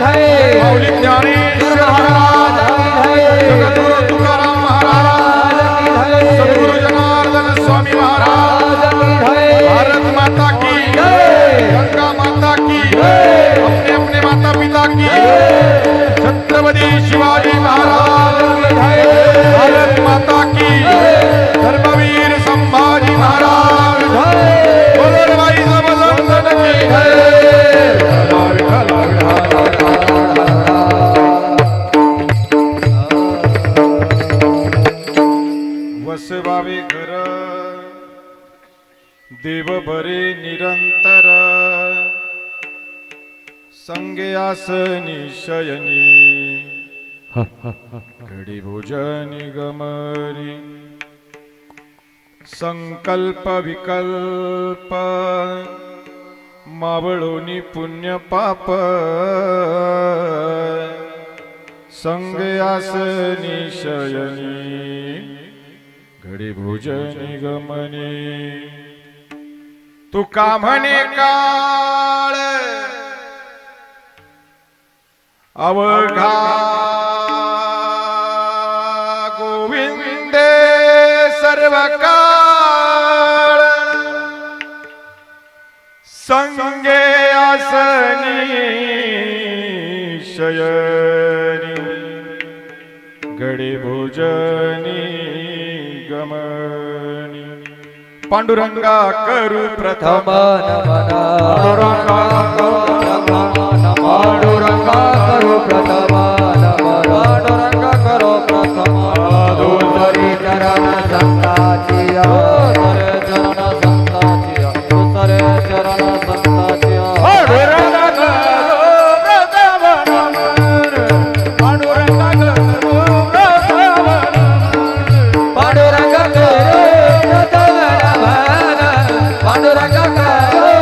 माऊली ज्ञानेश्वर महाराज जगद्गुरु तुकाराम महाराज सद्गुरु जनार्दन स्वामी महाराज भारत माता की गंगा माता की अपने अपने माता पिता की छत्रपति शिवाजी महाराज भारत माता की धर्मवीर संभाजी महाराज बोलो भाई समझन की वसवावे घर देव बरे निरंतर संगे आसनी शयनी घडी भोजनी गमरी संकल्प विकल्प मावळोनी पुण्य पाप संगे आसनी शयनी घडी भोजनी गमनी तुका म्हणे काळ अवघा गोविंदे सर्व काळ संगे आसनी शयनी घडी भोजनी गमनी पांडुरंगा करू प्रथम पांडुरंगा करू प्रथम पांडुरंगा करू प्रथम दुसरी चरण संताची दुसरे चरण संताची दुसरे चरण संताची पांडुरंगा करू प्रथम पांडुरंगा करू प्रथम पांडुरंगा करू प्रथम पांडुरंगा करू प्रथम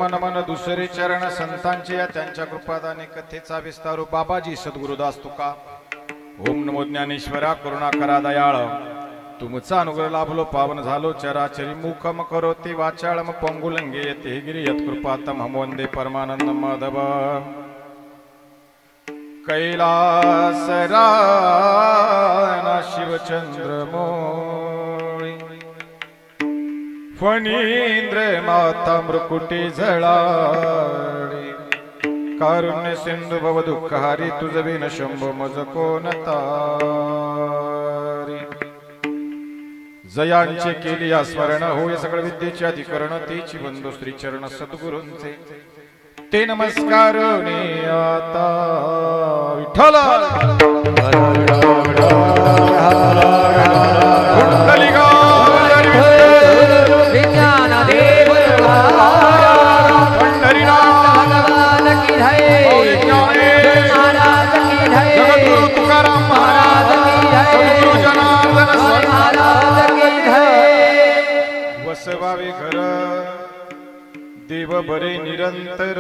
दुसरे दुसरे चरण संतांचे या त्यांच्या कृपादाने कथेचा विस्तारू बाबाजी सद्गुरुदास तुका ओम नमो ज्ञानेश्वरा करुणा करा दयाळ तुमचा अनुग्रह लाभलो पावन झालो चराचरी मुखम करोति वाचाळम पंगुलंगे येते गिरी यत्कृपातम हम वंदे परमानंद माधव कैलास राना शिवचंद्र मोळी फणींद्र माता मृकुटी झळाळी कारुण्य सिंधू भव दुःखहारी तुझ विन शंभो मज कोण तारी जयांचे केली स्मरण होय सकळ विद्येचे अधिकरण तेची बंधू श्री चरण सद्गुरूंचे ते नमस्कार आता विठ्ठल वसवावे घर देव बरे निरंतर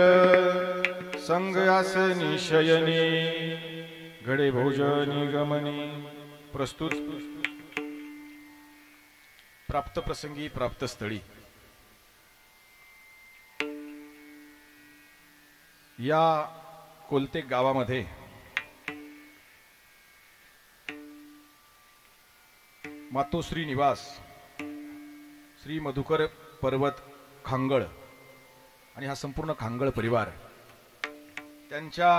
संग आसनी शयनी घडे भोजनी गमनी प्रस्तुत प्राप्त प्रसंगी प्राप्त स्थळी या कोलते गावामध्ये मातोश्री निवास श्री मधुकर पर्वत खांगळ आणि हा संपूर्ण खांगळ परिवार त्यांच्या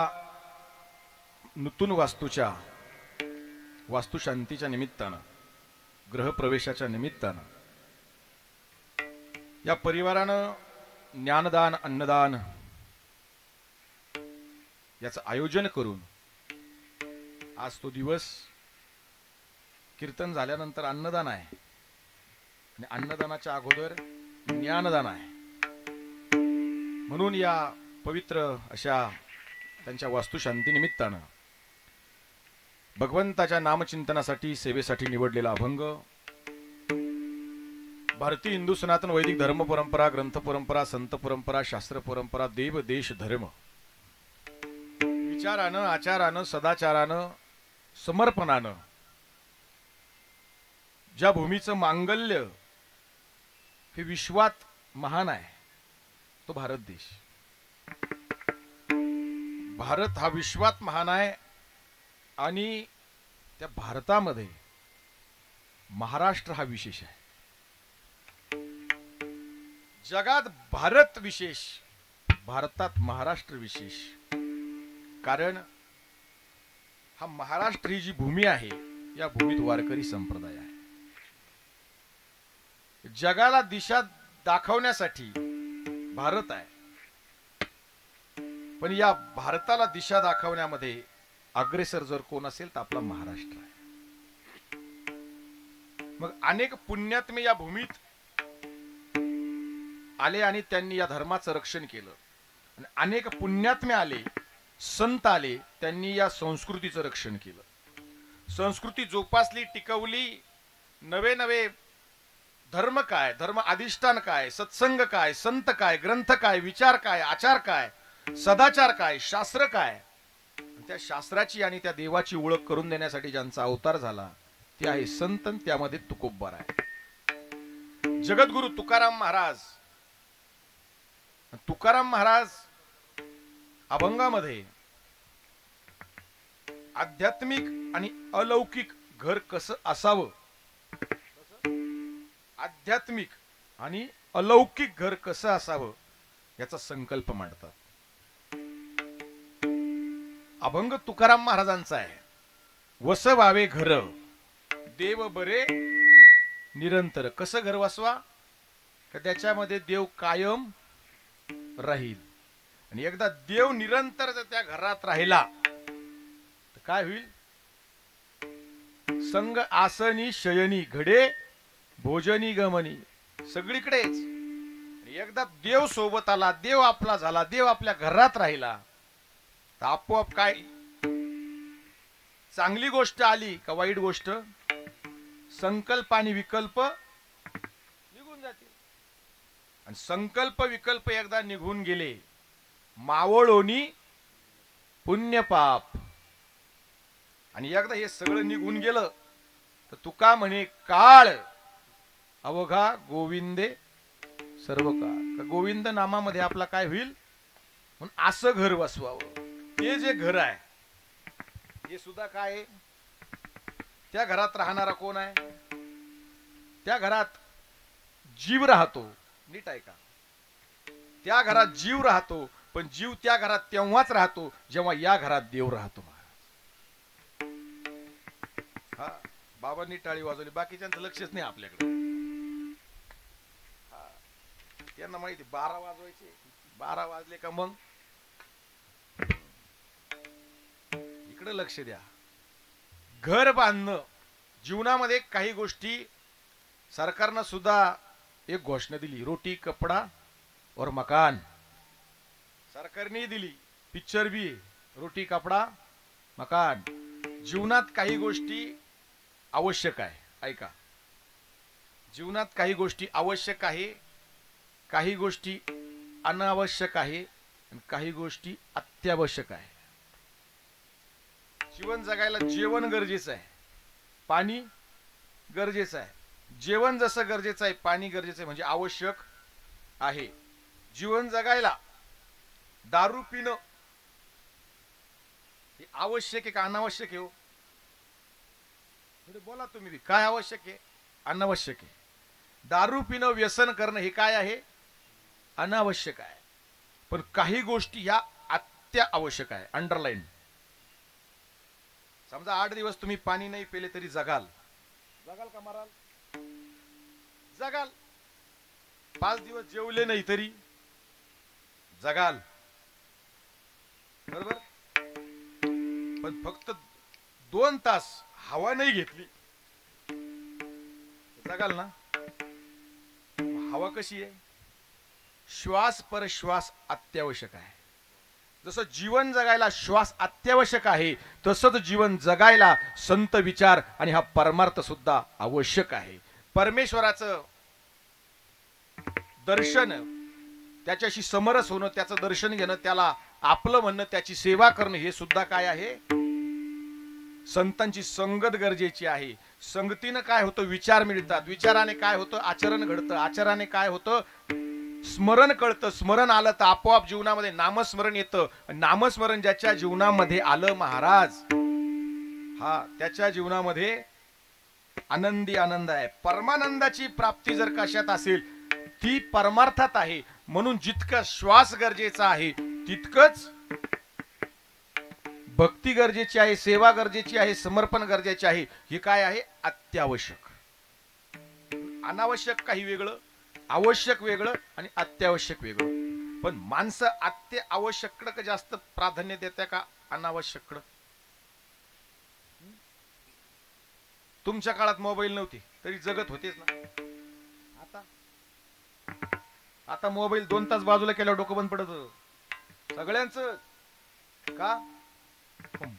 नूतन वास्तूच्या वास्तुशांतीच्या निमित्तानं गृहप्रवेशाच्या निमित्तानं या परिवारानं ज्ञानदान अन्नदान याचं आयोजन करून आज तो दिवस कीर्तन झाल्यानंतर अन्नदान आहे आणि अन्नदानाच्या अगोदर ज्ञानदान आहे म्हणून या पवित्र अशा त्यांच्या वास्तुशांती निमित्तानं भगवंताच्या नामचिंतनासाठी सेवेसाठी निवडलेला अभंग भारतीय हिंदू सनातन वैदिक धर्म परंपरा ग्रंथ परंपरा संत परंपरा शास्त्र परंपरा देव देश धर्म विचारानं आचारानं सदाचारानं समर्पणानं ज्या भूमीचं मांगल्य हे विश्वात महान आहे तो भारत देश. भारत हा विश्वात महान आहे आणि त्या भारतामध्ये महाराष्ट्र हा विशेष आहे. जगात भारत विशेष, भारतात महाराष्ट्र विशेष. कारण हा महाराष्ट्र ही जी भूमी आहे या भूमीत वारकरी संप्रदाय आहे. जगाला दिशा दाखवण्यासाठी भारत आहे, पण या भारताला दिशा दाखवण्यामध्ये अग्रेसर जर कोण असेल तर आपला महाराष्ट्र आहे. मग अनेक पुण्यात्मे या भूमीत आले आणि त्यांनी या धर्माचं रक्षण केलं. आणि अनेक पुण्यात्मे आले, संत आले, त्यांनी या संस्कृतीचं रक्षण केलं. संस्कृती जोपासली, टिकवली. नवे नवे धर्म काय, धर्म अधिष्ठान काय, सत्संग काय, संत काय, ग्रंथ काय, विचार काय, आचार काय, सदाचार काय, शास्त्र काय, त्या शास्त्राची आणि त्या देवाची ओळख करून देण्यासाठी ज्यांचा अवतार झाला ते आहे संत. त्यामध्ये तुकोब्बार आहे. जगद्गुरु तुकाराम महाराज. तुकाराम महाराज अभंगामध्ये आध्यात्मिक आणि अलौकिक घर कसं असावं, आध्यात्मिक आणि अलौकिक घर कसं असावं याचा संकल्प मांडतात. अभंग तुकाराम महाराजांचा आहे. वसवावे घर देव बरे निरंतर. कसं घर वसवा, का त्याच्यामध्ये देव कायम राहील. आणि एकदा देव निरंतर जर त्या घरात राहिला तर काय होईल? संग आसनी शयनी घडे भोजनी गमनी. सगळीकडेच एकदा देव सोबत आला, देव आपला झाला, देव आपल्या घरात राहिला तर आपोआप काय, चांगली गोष्ट आली का वाईट गोष्ट, संकल्प आणि विकल्प निघून जाते. आणि संकल्प विकल्प एकदा निघून गेले, मावळोनी पुण्य पाप. आणि एकदा हे सगळं निघून गेलं तर तुका म्हणे काळ अवघा गोविंदे सर्व काळ. गोविंद नामामध्ये आपला काय होईल, म्हणून असं घर वसवावं. ते जे घर आहे हे सुद्धा काय आहे, त्या घरात राहणारा कोण आहे, त्या घरात जीव राहतो. नीट आहे का? त्या घरात जीव राहतो, पण जीव त्या घरात तेव्हाच राहतो जेव्हा या घरात देव राहतो. हा, बाबांनी टाळी वाजवली, बाकीच्यांचं लक्षच नाही आपल्याकडे. त्यांना माहिती 12 वाजवायचे, 12 वाजले का मग इकडे लक्ष द्या. घर बांधणं, जीवनामध्ये काही गोष्टी सरकारनं सुद्धा एक घोषणा दिली, रोटी कपडा और मकान. सरकारने दिली, पिक्चर भी रोटी कपडा मकान. जीवनात काही गोष्टी आवश्यक आहे. ऐका, जीवनात काही गोष्टी आवश्यक आहे, काही गोष्टी अनावश्यक आहे आणि काही गोष्टी अत्यावश्यक आहे. जीवन जगायला जेवण गरजेचं आहे, पाणी गरजेचं आहे. जेवण जसं गरजेचं आहे, पाणी गरजेचं आहे, म्हणजे आवश्यक आहे. जीवन जगायला दारू पिणं हे आवश्यक आहे का अनावश्यक आहे? हो, बोला तुम्ही, काय आवश्यक आहे, अनावश्यक आहे. दारू पिणं, व्यसन करणं हे काय आहे, अनावश्यक आहे. पण काही गोष्टी ह्या अत्यावश्यक आहे. अंडरलाईन. समजा 8 दिवस तुम्ही पाणी नाही पिले तरी जगाल. जगाल का मराल? जगाल. 5 दिवस जेवले नाही तरी जगाल. बरोबर. पण फक्त 2 तास हवा नाही घेतली जगाल ना. हवा कशी आहे? श्वास पर श्वास अत्यावश्यक आहे. जसं जीवन जगायला श्वास अत्यावश्यक आहे, तसंच जीवन जगायला संत विचार आणि हा परमार्थ सुद्धा आवश्यक आहे. परमेश्वराचं दर्शन, त्याच्याशी समरस होणं, त्याचं दर्शन घेणं, त्याला आपलं म्हणणं, त्याची सेवा करणं, हे सुद्धा काय आहे? संतांची संगत गरजेची आहे. संगतीनं काय होतं? विचार मिळतात. विचाराने काय होतं? आचरण घडतं. आचरणाने काय होतं? स्मरण कळतं. स्मरण आलं तर आपोआप जीवनामध्ये नामस्मरण येतं. नामस्मरण ज्याच्या जीवनामध्ये आलं महाराज, हा त्याच्या जीवनामध्ये आनंदी आनंद आहे. परमानंदाची प्राप्ती जर कशात असेल, ती परमार्थात आहे. म्हणून जितका श्वास गरजेचा आहे, तितकंच भक्ती गरजेची आहे, सेवा गरजेची आहे, समर्पण गरजेचे आहे. हे काय आहे? अत्यावश्यक. अनावश्यक काही वेगळं, आवश्यक वेगळं आणि अत्यावश्यक वेगळं. पण माणसं अत्यावश्यककडे जास्त प्राधान्य देते का अनावश्यककडे? तुमच्या काळात मोबाईल नव्हते तरी जगत होतेच ना. आता मोबाईल 2 तास बाजूला केल्यावर डोकं बंद पडत सगळ्यांचं. का?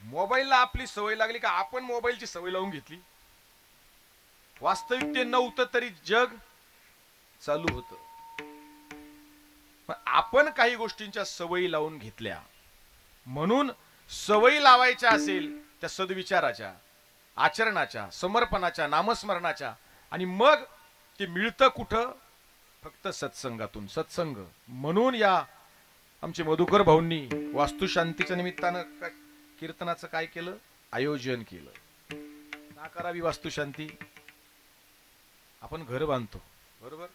मोबाईलला आपली सवय लागली का आपण मोबाईलची सवय लावून घेतली? वास्तविक ते नव्हतं तरी जग चालू होतं. पण आपण काही गोष्टींच्या सवयी लावून घेतल्या. म्हणून सवयी लावायच्या असेल त्या सद्विचाराच्या, आचरणाच्या, समर्पणाच्या, नामस्मरणाच्या, आणि मग ते मिळतं कुठं? फक्त सत्संगातून. सत्संग. म्हणून या आमचे मधुकर भाऊंनी वास्तुशांतीच्या निमित्तानं कीर्तनाचं काय केलं? आयोजन केलं. का करावी वास्तुशांती? आपण घर बांधतो, बरोबर?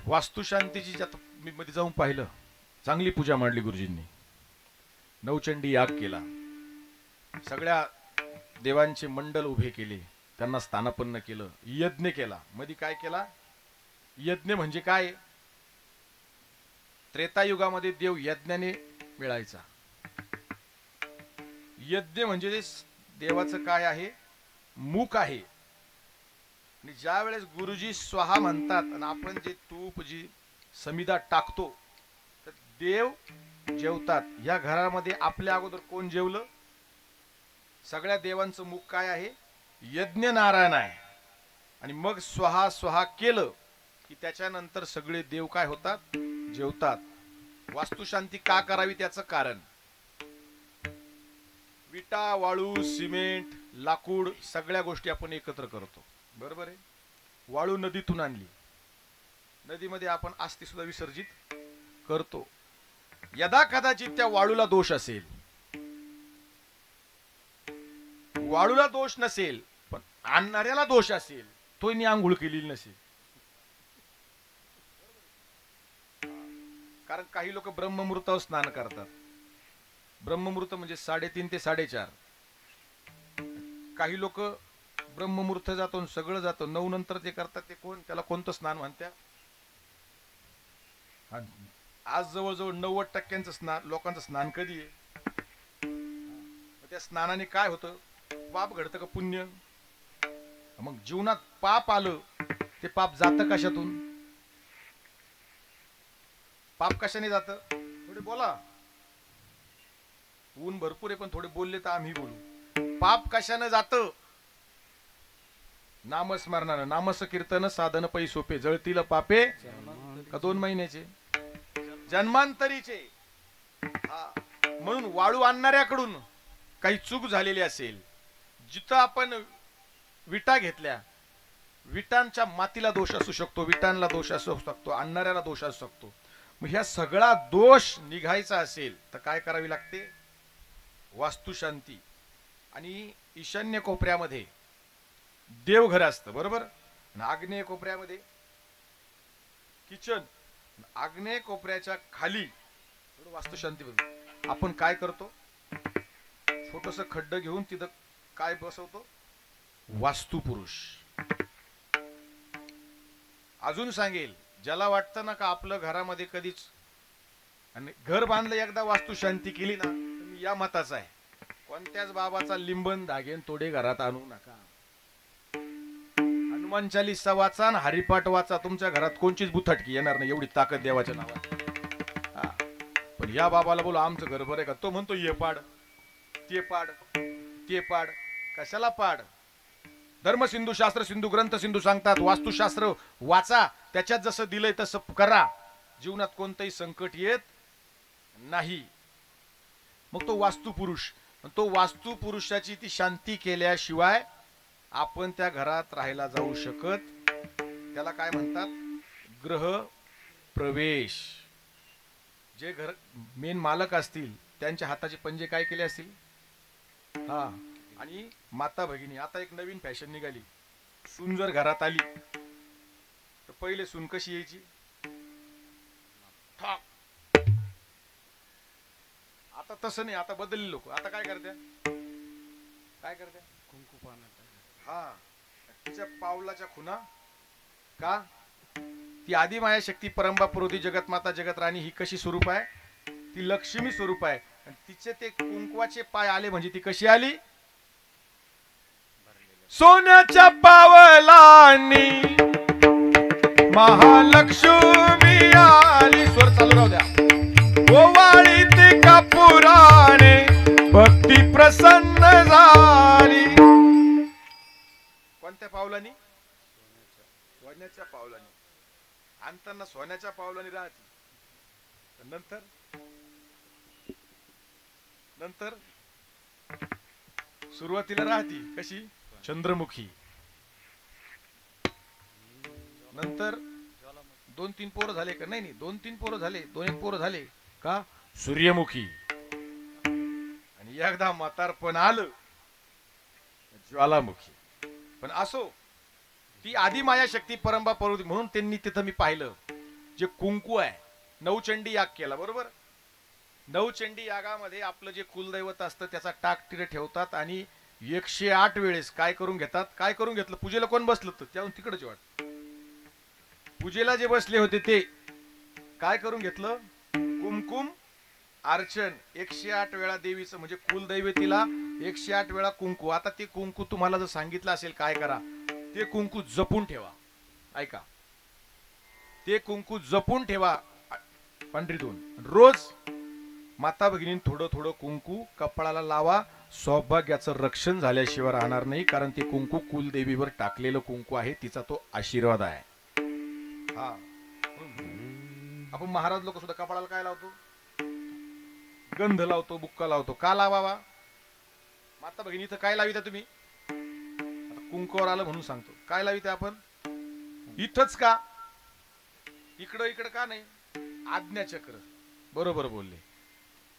वास्तुशांतीची आता मी मध्ये जाऊन पाहिलं, चांगली पूजा मांडली गुरुजींनी. नवचंडी याग केला, सगळ्या देवांचे मंडल उभे केले, त्यांना स्थानापन्न केलं, यज्ञ केला. मध्ये काय केला? यज्ञ म्हणजे काय? त्रेतायुगामध्ये देव यज्ञाने मिळायचा. यज्ञ म्हणजे देवाचं काय आहे? मुख आहे. आणि ज्या वेळेस गुरुजी स्वाहा म्हणतात आणि आपण जे तूप, जी समिधा टाकतो, तर देव जेवतात. या घरामध्ये आपल्या अगोदर कोण जेवलं? सगळ्या देवांचं मुख काय आहे? यज्ञ नारायण आहे. आणि मग स्वाहा स्वाहा केलं की त्याच्यानंतर सगळे देव काय होतात? जेवतात. वास्तुशांती का करावी? त्याचं कारण, विटा, वाळू, सिमेंट, लाकूड सगळ्या गोष्टी आपण एकत्र करतो, बरोबर आहे? वाळू नदीतून आणली, नदीमध्ये आपण अस्थी सुद्धा विसर्जित करतो. यदा कदाचित त्या वाळूला दोष असेल, वाळूला दोष नसेल पण आणणाऱ्याला दोष असेल, तो आंघोळ केलेली नसेल. कारण काही लोक ब्रह्ममुहूर्तावर स्नान करतात. ब्रह्ममुहूर्त म्हणजे 3:30 ते 4:30. काही लोक ब्रह्ममुहूर्त जातो, सगळं जातं, 9 नंतर ते करतात. ते कोण? त्याला कोणतं स्नान म्हणतात? आज जवळजवळ 90% स्नान, लोकांचं स्नान कधी आहे? त्या स्नानाने काय होतं? पाप घडतं का पुण्य? मग जीवनात पाप आलं, ते पाप जातं कशातून? पाप कशाने जातं? थोडे बोला, ऊन भरपूर आहे पण थोडे बोलले तर आम्ही बोलू. पाप कशाने जातं? नामस्मरणानं. नामस कीर्तन साधन पै सोपे, जळतील पापे का 2 महिन्याचे? जन्मांतरीचे. म्हणून वाळू आणणाऱ्याकडून काही चूक झालेली असेल, जिथं आपण विटा घेतल्या, विटांच्या मातीला दोष असू शकतो, विटांना दोष असू शकतो, आणणाऱ्याला दोष असू शकतो. मग ह्या सगळा दोष निघायचा असेल तर काय करावी लागते? वास्तुशांती. आणि ईशान्य कोपऱ्यामध्ये देवघर असतं, बरोबर? आणि आग्नेय कोपऱ्यामध्ये किचन. आग्नेय कोपऱ्याच्या खाली वास्तुशांती बघू आपण काय करतो? छोटस खड्ड घेऊन तिथं काय बसवतो? वास्तुपुरुष. अजून सांगेल, ज्याला वाटतं ना का आपलं घरामध्ये कधीच, आणि घर बांधलं एकदा वास्तुशांती केली ना, तुम्ही या मताचा आहे, कोणत्याच बाबाचा लिंबन धागेन तोडे घरात आणू नका. आणि हनुमान चालीसा वाचा आणि हरिपाठ वाचा, तुमच्या घरात कोणचीच बुथटकी येणार नाही, एवढी ताकद देवाच्या नावात. हा. पण या बाबाला बोला आमचं घर बरं आहे का, तो म्हणतो ये पाड ते पाड ते पाड. कशाला पाड? धर्म सिंधू, शास्त्र सिंधू, ग्रंथ सिंधू सांगतात वास्तुशास्त्र वाचा, त्याच्यात जसं दिलंय तसं करा, जीवनात कोणतंही संकट येत नाही. मग तो वास्तुपुरुष, तो वास्तुपुरुषाची ती शांती केल्याशिवाय आपण त्या घरात राहायला जाऊ शकत. त्याला काय म्हणतात? ग्रह प्रवेश. जे घर मेन मालक असतील त्यांच्या हाताचे पंजे काय केले असतील? हा. आणि माता भगिनी, आता एक नवीन फॅशन निघाली, सून जर घरात आली तर पहिले सून कशी यायची? ठाक. आता तसं नाही, आता बदलले लोक. आता काय करत्या? काय करत्या? कुंकू पाण्यात. हा. तिच्या पावलाच्या खुना का? ती आदी माया शक्ती परंबा पुरोधी जगतमाता जगत राणी ही कशी स्वरूप आहे? ती लक्ष्मी स्वरूप आहे. आणि तिचे ते कुंकवाचे पाय आले म्हणजे ती कशी आली? सोन्याच्या पावलांनी महालक्ष्मी आली. स्वर चालू राहू द्या. ओवाळी ते कापुराने भक्ती प्रसन्न झाली. कोणत्या पावलांनी? सोन्याच्या पावलांनी. आणताना सोन्याच्या पावलांनी राहते. नंतर सुरुवातीला राहती कशी? चंद्रमुखी. नंतर 2-3 पोरं झाले का? नाही 2-3 पोरं झाले, 2-1 पोरं झाले का? सूर्यमुखी. आणि एकदा म्हातारपण आलं ज्वालामुखी. पण असो, ती आदी माया शक्ती परंबा परोधी म्हणून त्यांनी तिथं मी पाहिलं जे कुंकू आहे, नवचंडी याग केला. बरोबर? नवचंडी यागामध्ये आपलं जे कुलदैवत असतं त्याचा टाक तिथे ठेवतात आणि 108 वेळेस काय करून घेतात? काय करून घेतलं? पूजेला कोण बसलं तर त्याहून तिकडच वाट. पूजेला जे बसले होते ते काय करून घेतलं? कुमकुम अर्चन. 108 वेळा देवीचं म्हणजे कुलदैवतीला 108 वेळा कुंकू. आता ते कुंकू तुम्हाला जर सांगितलं असेल काय करा, ते कुंकू जपून ठेवा. ऐका, ते कुंकू जपून ठेवा पंढरीतून. रोज माता भगिनी थोडं थोडं कुंकू कपाळाला लावा. सौभाग्याचं रक्षण झाल्याशिवाय राहणार नाही, कारण ते कुंकू कुलदेवीवर टाकलेलं कुंकू आहे, तिचा तो आशीर्वाद आहे. हा. आपण महाराज लोक सुद्धा कपाळाला काय लावतो? गंध लावतो, बुक्का लावतो. का लावावा? माता भगिनी इथं काय लाविता तुम्ही? आता कुंकूवर आलं म्हणून सांगतो. काय लाविता आपण इथंच का? इकडं का नाही? आज्ञाचक्र. बरोबर बोलले.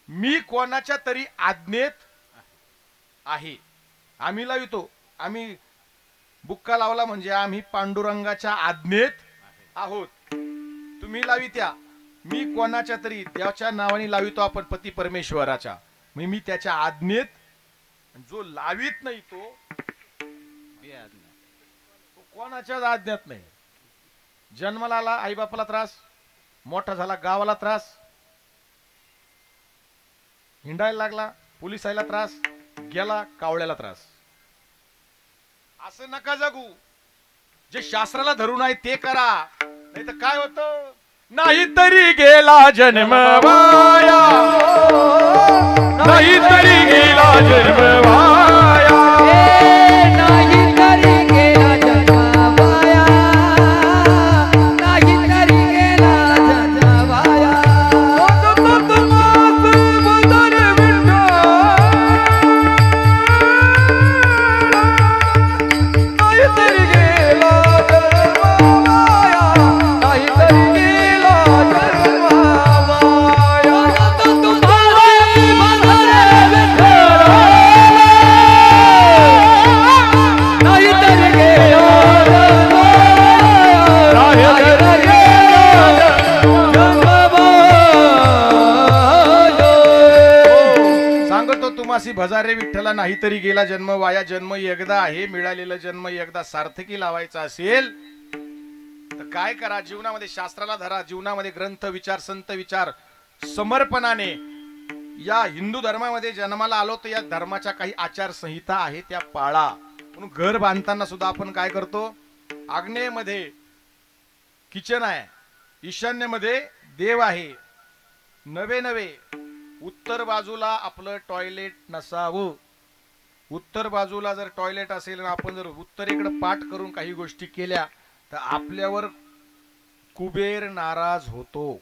मी कोणाच्या तरी आज्ञेत आहे. आम्ही लावितो. आम्ही बुक्का लावला म्हणजे आम्ही पांडुरंगाच्या आज्ञेत आहोत. तुम्ही लावित्या. मी कोणाच्या तरी त्याच्या नावाने लावितो आपण पती परमेश्वराच्या. मी त्याच्या आज्ञेत. जो लावित नाही तो कोणाच्याच आज्ञात नाही. जन्माला आला आई बापाला त्रास, मोठा झाला गावाला त्रास, हिंडायला लागला पोलिसाला त्रास, गेला कावळ्याला त्रास. असं नका जगू. जे शास्त्राला धरून आहे ते करा, नाही तर काय होतं? नाहीतरी गेला जन्म वाया, नाहीतरी गेला जन्म वाया. नाहीतरी गेला जन्म वाया, नाहीतरी गेला जन्म वाया. नाहीतरी गेला जन्म वाया, नाहीतरी गेला जन्म वाया. तुम्हारे बंधरे विठ्ठल, नाहीतरी गेला जन्म वाया, नाहीतरी गेला जन्म वाया. सांगतो तुम्हासी भजारे विठ्ठला, नाहीतरी गेला जन्म वाया. जन्म एकदा आहे, मिळालेला जन्म एकदा सार्थकी लावायचा असेल तर काय करा? जीवनामध्ये शास्त्राला धरा, जीवनामध्ये ग्रंथ विचार, संत विचार समर्पणाने. या हिंदू धर्मामध्ये जन्माला आलो तर या धर्माच्या काही आचार संहिता आहे त्या पाळा. म्हणून घर बांधताना सुद्धा आपण काय करतो? आग्नेयमध्ये किचन आहे, ईशान्येमध्ये देव आहे. नवे नवे उत्तर बाजूला आपलं टॉयलेट नसावं. उत्तर बाजूला जर टॉयलेट असेल आणि आपण जर उत्तरेकडे पाठ करून काही गोष्टी केल्या तर आपल्यावर कुबेर नाराज होतो.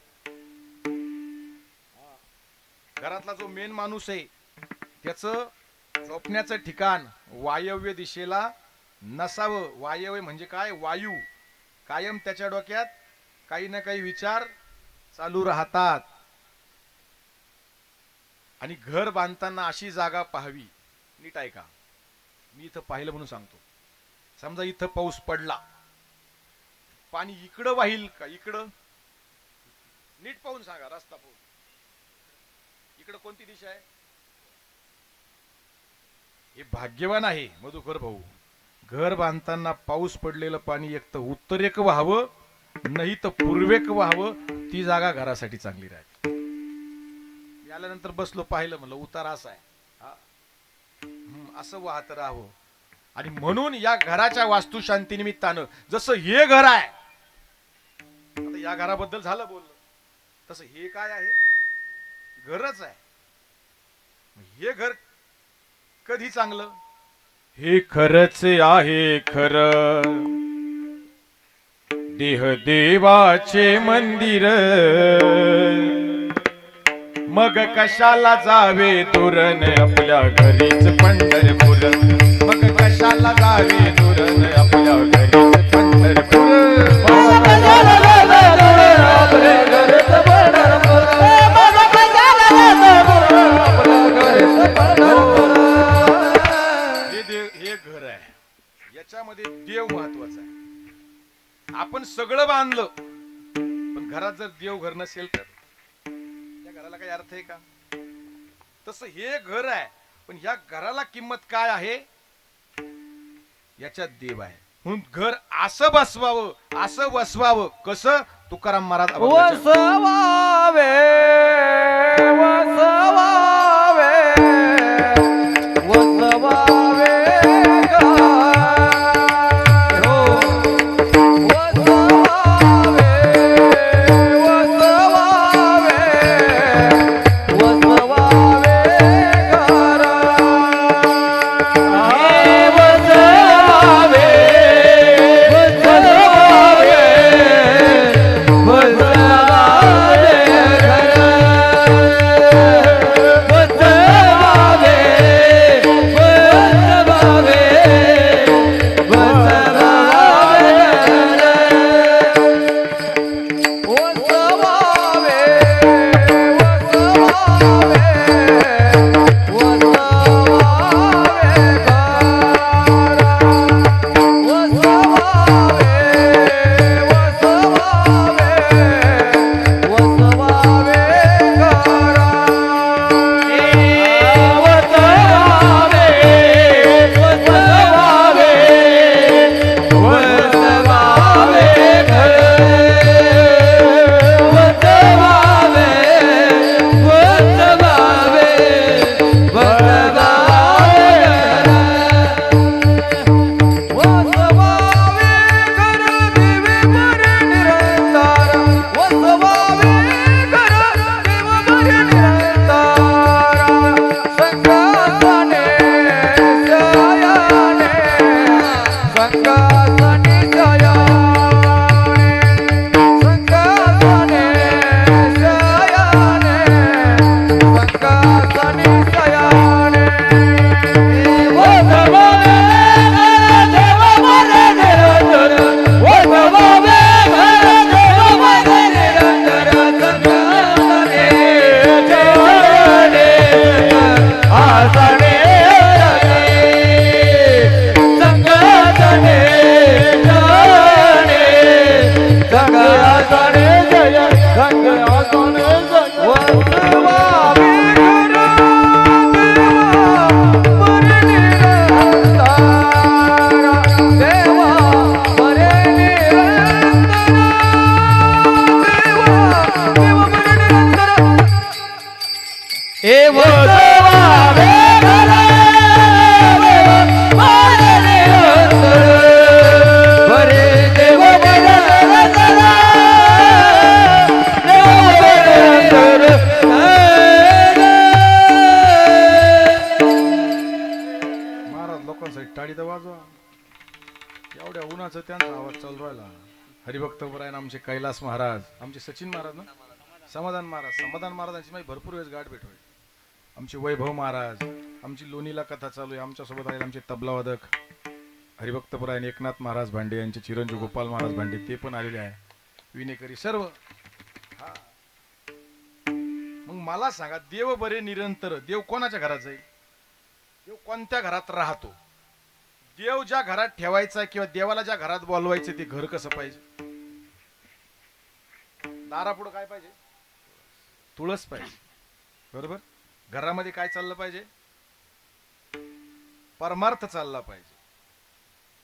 घरातला जो मेन माणूस आहे त्याचं झोपण्याचं ठिकाण वायव्य दिशेला नसावं. वायव्य म्हणजे काय? वायू. कायम त्याच्या डोक्यात काही ना काही विचार चालू राहतात. आणि घर बांधताना अशी जागा पाहावी. नीट ऐका, मी इथं पाहिलं म्हणून सांगतो. समजा इथं पाऊस पडला, पाणी इकडं वाहील का इकडं? नीट पाहून सांगा. रस्ता पाहून इकडं कोणती दिशा आहे? हे भाग्यवान आहे मधुकर भाऊ. घर बांधताना पाऊस पडलेलं पाणी एक तर उत्तरेक व्हावं नाही तर पूर्वेक व्हावं. ती जागा घरासाठी चांगली राहील. मी आल्यानंतर बसलो, पाहिलं, म्हणलं उतार असा आहे, असं वाहत राहावं. आणि म्हणून या घराच्या वास्तुशांती निमित्तानं जसं हे घर आहे, आता या घराबद्दल झालं बोललं, तसं हे काय आहे? घरच आहे. हे घर कधी चांगलं? हे खरच आहे खरं, देह देवाचे मंदिर. मग कशाला जावे दुरण आपल्या घरीच पंढरपूर. मग कशाला जावे दुरण आपल्या घरीच पंढरपूर. हे घर आहे, याच्यामध्ये देव महत्वाचा आहे. आपण सगळं बांधलं पण घरात जर देव घर नसेल तर त्या घराला काही अर्थ आहे का? तसं हे घर आहे पण या घराला किंमत काय आहे? याच्यात देव आहे. म्हणून घर असं बसवावं, असं बसवावं. कसं? तुकाराम महाराज वसवावे वसवावे वसवावे Hare हरिभक्तपरायण आमचे कैलास महाराज, आमचे सचिन महाराज ना, समाधान महाराजांची माझी भरपूर वेळेस गाठ भेट होईल. आमचे वैभव महाराज, आमची लोणीला कथा चालू आहे. आमच्यासोबत आहे आमचे तबलावादक हरिभक्तपरायण एकनाथ महाराज भांडे, यांचे चिरंजीव गोपाल महाराज भांडे ते पण आलेले आहे. विनेकरी सर्व. हा, मग मला सांगा, देव बरे निरंतर, देव कोणाच्या घरात जाईल? देव कोणत्या घरात राहतो? देव ज्या घरात ठेवायचा किंवा देवाला ज्या घरात बोलवायचं ते घर कसं पाहिजे? दारापुढं काय पाहिजे? तुळस पाहिजे, बरोबर. घरामध्ये काय चाललं पाहिजे? परमार्थ चालला पाहिजे.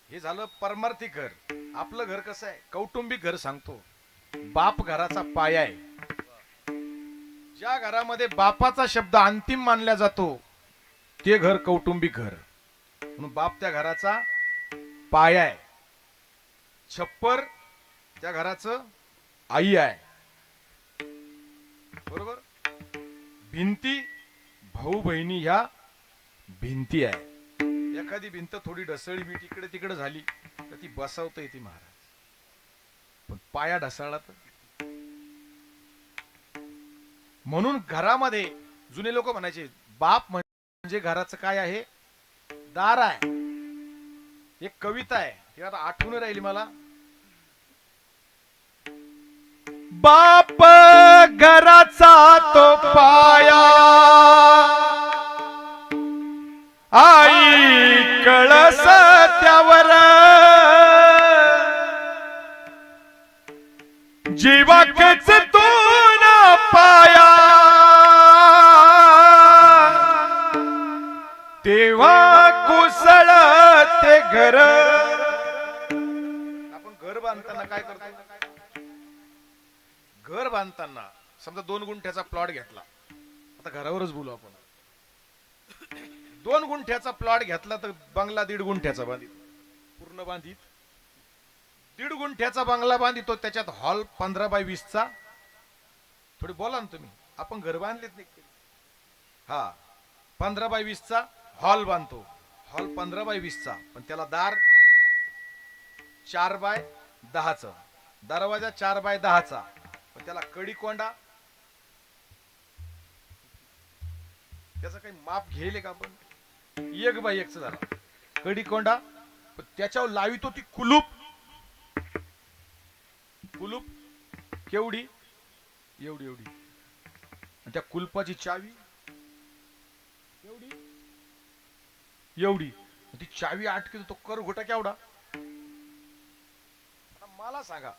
हे झालं परमार्थिक घर. आपलं घर कसं आहे? कौटुंबिक घर सांगतो. बाप घराचा पाया आहे. ज्या घरामध्ये बापाचा शब्द अंतिम मानला जातो ते घर कौटुंबिक घर. म्हणून बाप त्या घराचा पाया आहे. छप्पर त्या घराचं आई आहे, बरोबर. भिंती भाऊ बहिणी ह्या भिंती आहे. एखादी भिंत थोडी ढसळली बीट इकडे तिकडे झाली तर ती बसवता येते महाराज, पण पाया ढसाळला तर. म्हणून घरामध्ये जुने लोक म्हणायचे बाप म्हणजे घराचं काय आहे? दार आहे. एक कविता आहे, ती आता आठवून राहिली मला. बाप घराचा तो पाया, आई कळस त्यावर, जीवाकच तो ना पाया, तेव्हा कुसळ ते घर. आपण घर बांधताना काय करतो? घर बांधताना समजा 2 गुंठ्याचा प्लॉट घेतला. आता घरावरच बोलू आपण. 2 गुंठ्याचा प्लॉट घेतला तर बंगला 1.5 गुंठ्याचा बांधित, पूर्ण बांधित. 1.5 गुंठ्याचा बंगला बांधितो, त्याच्यात हॉल 15 बाय 20 चा. थोडी बोला ना तुम्ही, आपण घर बांधलेत नाही? हा, 15 बाय 20 चा हॉल बांधतो. हॉल 15 बाय 20 चा, पण त्याला दार 4 बाय 10 चा, दरवाजा 4 बाय 10 चा, पण त्याला कडी कोंडा. त्याचं काही माप घेले का आपण? 1 बाय 1 चा झाला कडी कोंडा, पण त्याच्यावर लावितो ती कुलूप. कुलूप केवढी? एवढी एवढी. आणि त्या कुलपाची चावी एवढी एवढी. ती चावी अटकी तो करघोटा केवढा? मला सांगा,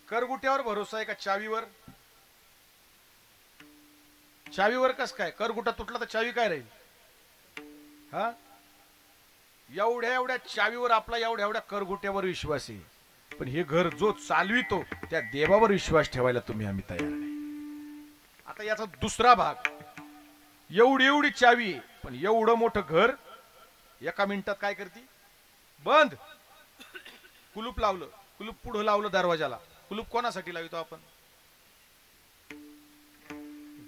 करगुट्यावर भरोसा आहे का चावीवर? चावीवर कस काय? करगुटा तुटला तर चावी काय राहील? हा, एवढ्या एवढ्या चावीवर आपला एवढ्या एवढ्या करगुट्यावर विश्वास आहे. पण हे घर जो चालवितो त्या देवावर विश्वास ठेवायला आम्ही तयार नाही. आता याचा दुसरा भाग, एवढी एवढी चावी आहे, पण एवढं मोठं घर एका मिनिटात काय करते? बंद. कुलूप लावलं, कुलूप पुढं लावलं दरवाजाला. कुलूप कोणासाठी लावितो आपण?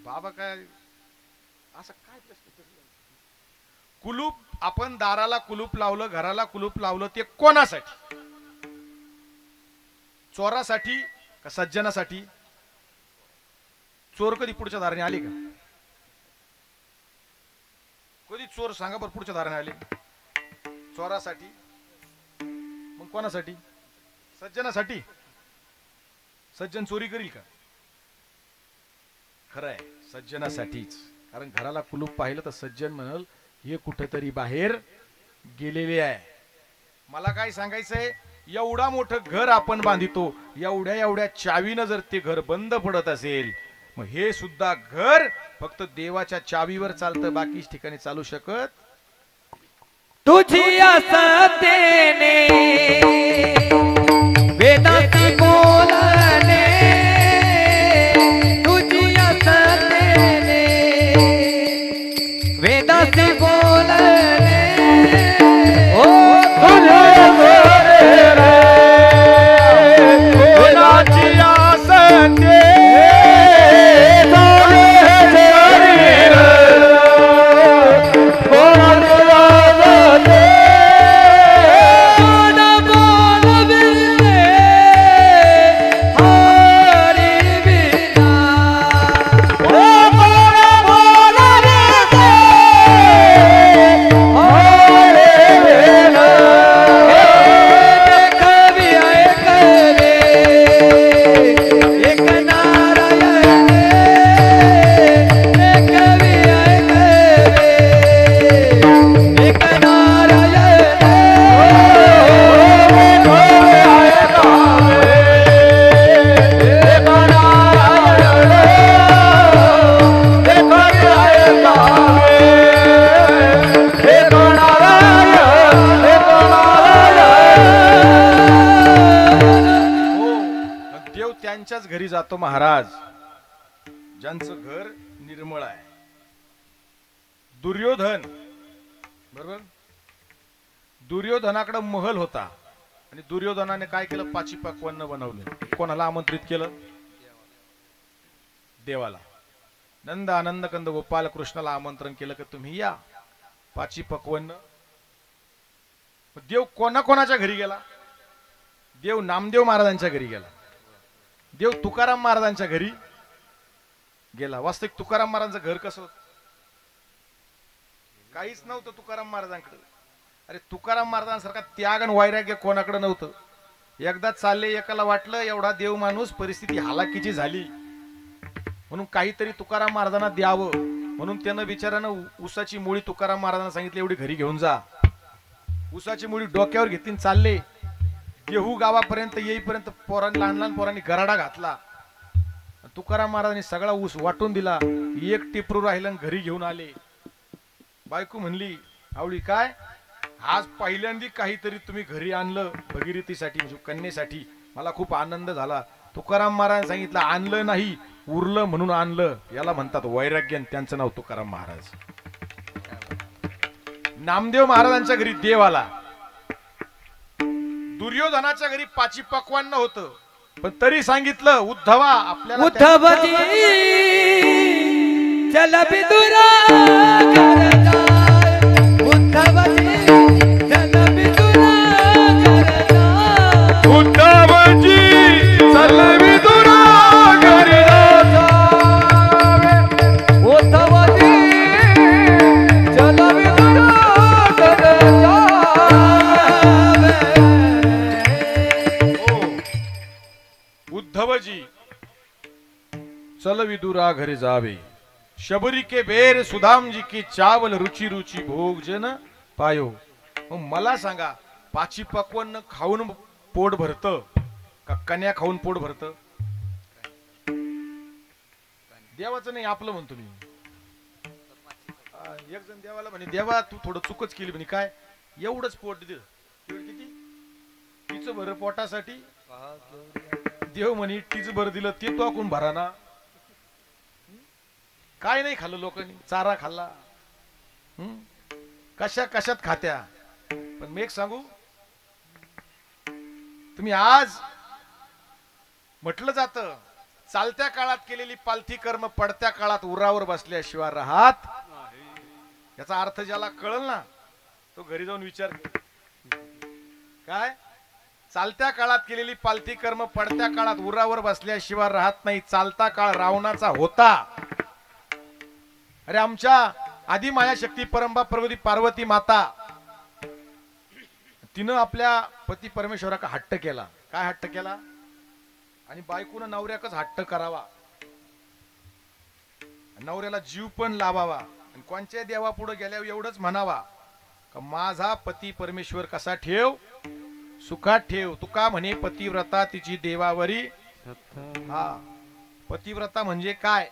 बाबा काय असं काय प्रश्न? कुलूप आपण दाराला कुलूप लावलं, घराला कुलूप लावलं, ते कोणासाठी? चोरासाठी का सज्जनासाठी? चोर कधी पुढच्या दाराने आले का? कधी चोर सांगा बरं पुढच्या दाराने आले? चोरासाठी. मग कोणासाठी? सज्जनासाठी. सज्जन चोरी करील का? खरं आहे, सज्जनासाठीच. कारण घराला कुलूप पाहिलं तर सज्जन म्हणाल हे कुठेतरी बाहेर गेलेले आहे. मला काय सांगायचंय, एवढा मोठं घर आपण बांधितो, एवढ्या एवढ्या चावीनं जर ते घर बंद पडत असेल, मग हे सुद्धा घर फक्त देवाच्या चावीवर चालतं, बाकीच ठिकाणी चालू शकत. तुझी असतेने वेदांती बोलणे, तुझी असतेने वेदांती बोलणे. ओ तुझे रे वेदाची असते बोल तो महाराज ज्यांचं घर निर्मळ आहे. दुर्योधन, बरोबर, दुर्योधनाकडे महल होता आणि दुर्योधनाने काय केलं, पाची पक्वान्न बनवलं. कोणाला आमंत्रित केलं? देवाला. नंद आनंद कंद गोपाल कृष्णाला आमंत्रण केलं की तुम्ही या, पाची पक्वान्न. देव कोणाच्या घरी गेला? देव नामदेव महाराजांच्या घरी गेला. देव तुकाराम महाराजांच्या घरी गेला. वास्तविक तुकाराम महाराजांचं घर कसं होतं? काहीच नव्हतं तुकाराम महाराजांकडे. अरे तुकाराम महाराजांसारखा त्याग आणि वैराग्य कोणाकडे नव्हतं. एकदा चालले, एकाला वाटलं एवढा देव माणूस, परिस्थिती हालाकीची झाली म्हणून काहीतरी तुकाराम महाराजांना द्यावं, म्हणून त्यानं बिचारानं उसाची मुळी तुकाराम महाराजांना सांगितली एवढी घरी घेऊन जा. उसाची मुळी डोक्यावर घेतली चालले. देहू गावापर्यंत येईपर्यंत पोरांनी, लहान लहान पोरांनी गराडा घातला. तुकाराम महाराजांनी सगळा ऊस वाटून दिला. एक टिपरू राहिलं आणि घरी घेऊन आले. बायको म्हणली, आवळी काय आज पहिल्यांदा काहीतरी तुम्ही घरी आणलं भगीरथीसाठी, म्हणजे कन्येसाठी. मला खूप आनंद झाला. तुकाराम महाराज सांगितलं आणलं नाही, उरलं म्हणून आणलं. याला म्हणतात वैराग्य, आणि त्यांचं नाव तुकाराम महाराज. नामदेव महाराजांच्या घरी देव आला. दुर्योधनाच्या घरी पाची पक्वान्न होतं, पण तरी सांगितलं उद्धवा आपल्याला उद्धवजी चल विदुरा करता, उद्धवजी चल विदुरा करता, उद्धवजी चल विदुरा घरी जावे. उद्धवजी चल विदुरा करता. उद्धवजी चल विदुरा घरी जावे. शबरी के बेर सुदाम जी की चावल रुचि रुचि भोग जन पायो. मग मला सांगा, पाची पक्वान्न खाऊन पोट भरतं का कन्या खाऊन पोट भरतं? देवाचं नाही, आपलं म्हणतो मी. एक जण देवाला म्हणे, देवा तू थोडं चुकच केली म्हणे. काय एवढंच पोट दे? किती? तिचं भर पोटासाठी. देव म्हणे तीच भर दिलं ते तो कोण भरा ना. काय नाही खाल्लं लोकांनी, चारा खाल्ला. कशात खात्या. पण मी एक सांगू, तुम्ही आज म्हटलं जातं चालत्या काळात केलेली पालथी कर्म पडत्या काळात उरावर बसल्याशिवाय राहत. याचा अर्थ ज्याला कळल ना तो घरी जाऊन विचार. काय चालत्या काळात केलेली पालथी कर्म पडत्या काळात उरावर बसल्याशिवाय राहत नाही. चालता काळ रावणाचा होता. अरे आमच्या आदी माया शक्ती परंबा प्रवती पार्वती माता, तिनं आपल्या पती परमेश्वराचा हट्ट केला. काय हट्ट केला? आणि बायकोनं नवऱ्याकच हट्ट करावा, नवऱ्याला जीव पण लावावा, आणि कोणत्या देवा पुढे गेल्यावर एवढंच म्हणावा का माझा पती परमेश्वर कसा ठेव, सुखात ठेव. तुका म्हणे पतिव्रता तिची देवावरी. हा, पतिव्रता म्हणजे काय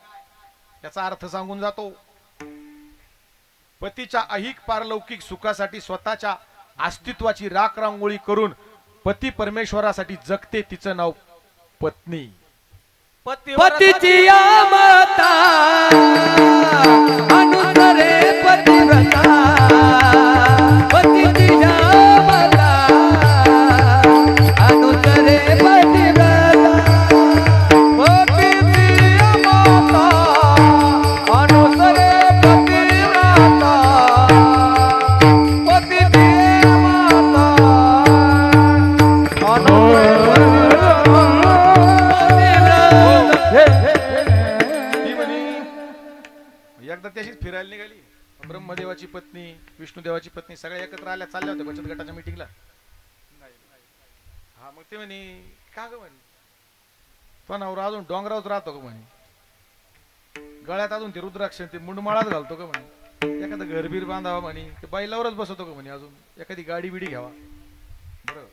याचा अर्थ सांगून जातो. पतीच्या ऐहिक पारलौकिक सुखासाठी स्वतःच्या अस्तित्वाची राख रांगोळी करून पती परमेश्वरासाठी जगते. तिचं नाव पत्नी. पतीची आमता अनुसरे पतिव्रता, पतीची आमता अनुसरे पतिव्रता, पतीची आमता अनुसरे पतिव्रता, पतीची आमता अनुसरे एकदा त्याशीच फिरायला निघाली. ब्रह्मदेवाची पत्नी, विष्णुदेवाची पत्नी सगळ्या एकत्र आल्या, चालल्या होत्या बचत गटाच्या मीटिंगला. हा, मग ते म्हणे का ग म्हणे तो नवरा अजून डोंगरावच राहतो का म्हणे, गळ्यात अजून ते रुद्राक्ष ते मुंडमाळाच घालतो का म्हणे, एखादं घरबीर बांधावा म्हणे, ते बैलावरच बसवतो का म्हणे, अजून एखादी गाडी बिडी घ्यावा. बरोबर,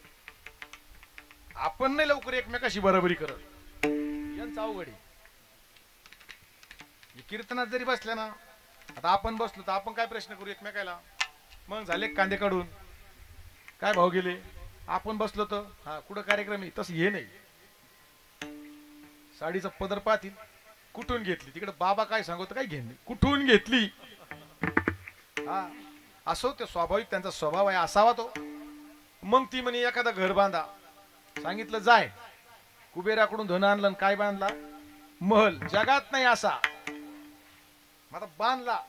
आपण नाही लवकर एकमेकाशी बरोबरी करत. यांचं अवघड आहे. कीर्तनात जरी बसल्या ना, आता आपण बसलो तर आपण काय प्रश्न करू एकमेकाला, मग झाले कांदे काढून, काय भाव गेले, आपण बसलो तर हा कुठं कार्यक्रम आहे, तसं हे नाही. साडीचा पदर पाहतील कुठून घेतली, तिकडे बाबा काय सांगतो काय घेणे कुठून घेतली. हा असो ते स्वाभाविक त्यांचा स्वभाव आहे असावा तो. मग ती म्हणे एखादा घर बांधा. सांगितलं जाय. कुबेराकडून धन आणलं आणि काय बांधला महल. जगात नाही असा. मग आता बांधला.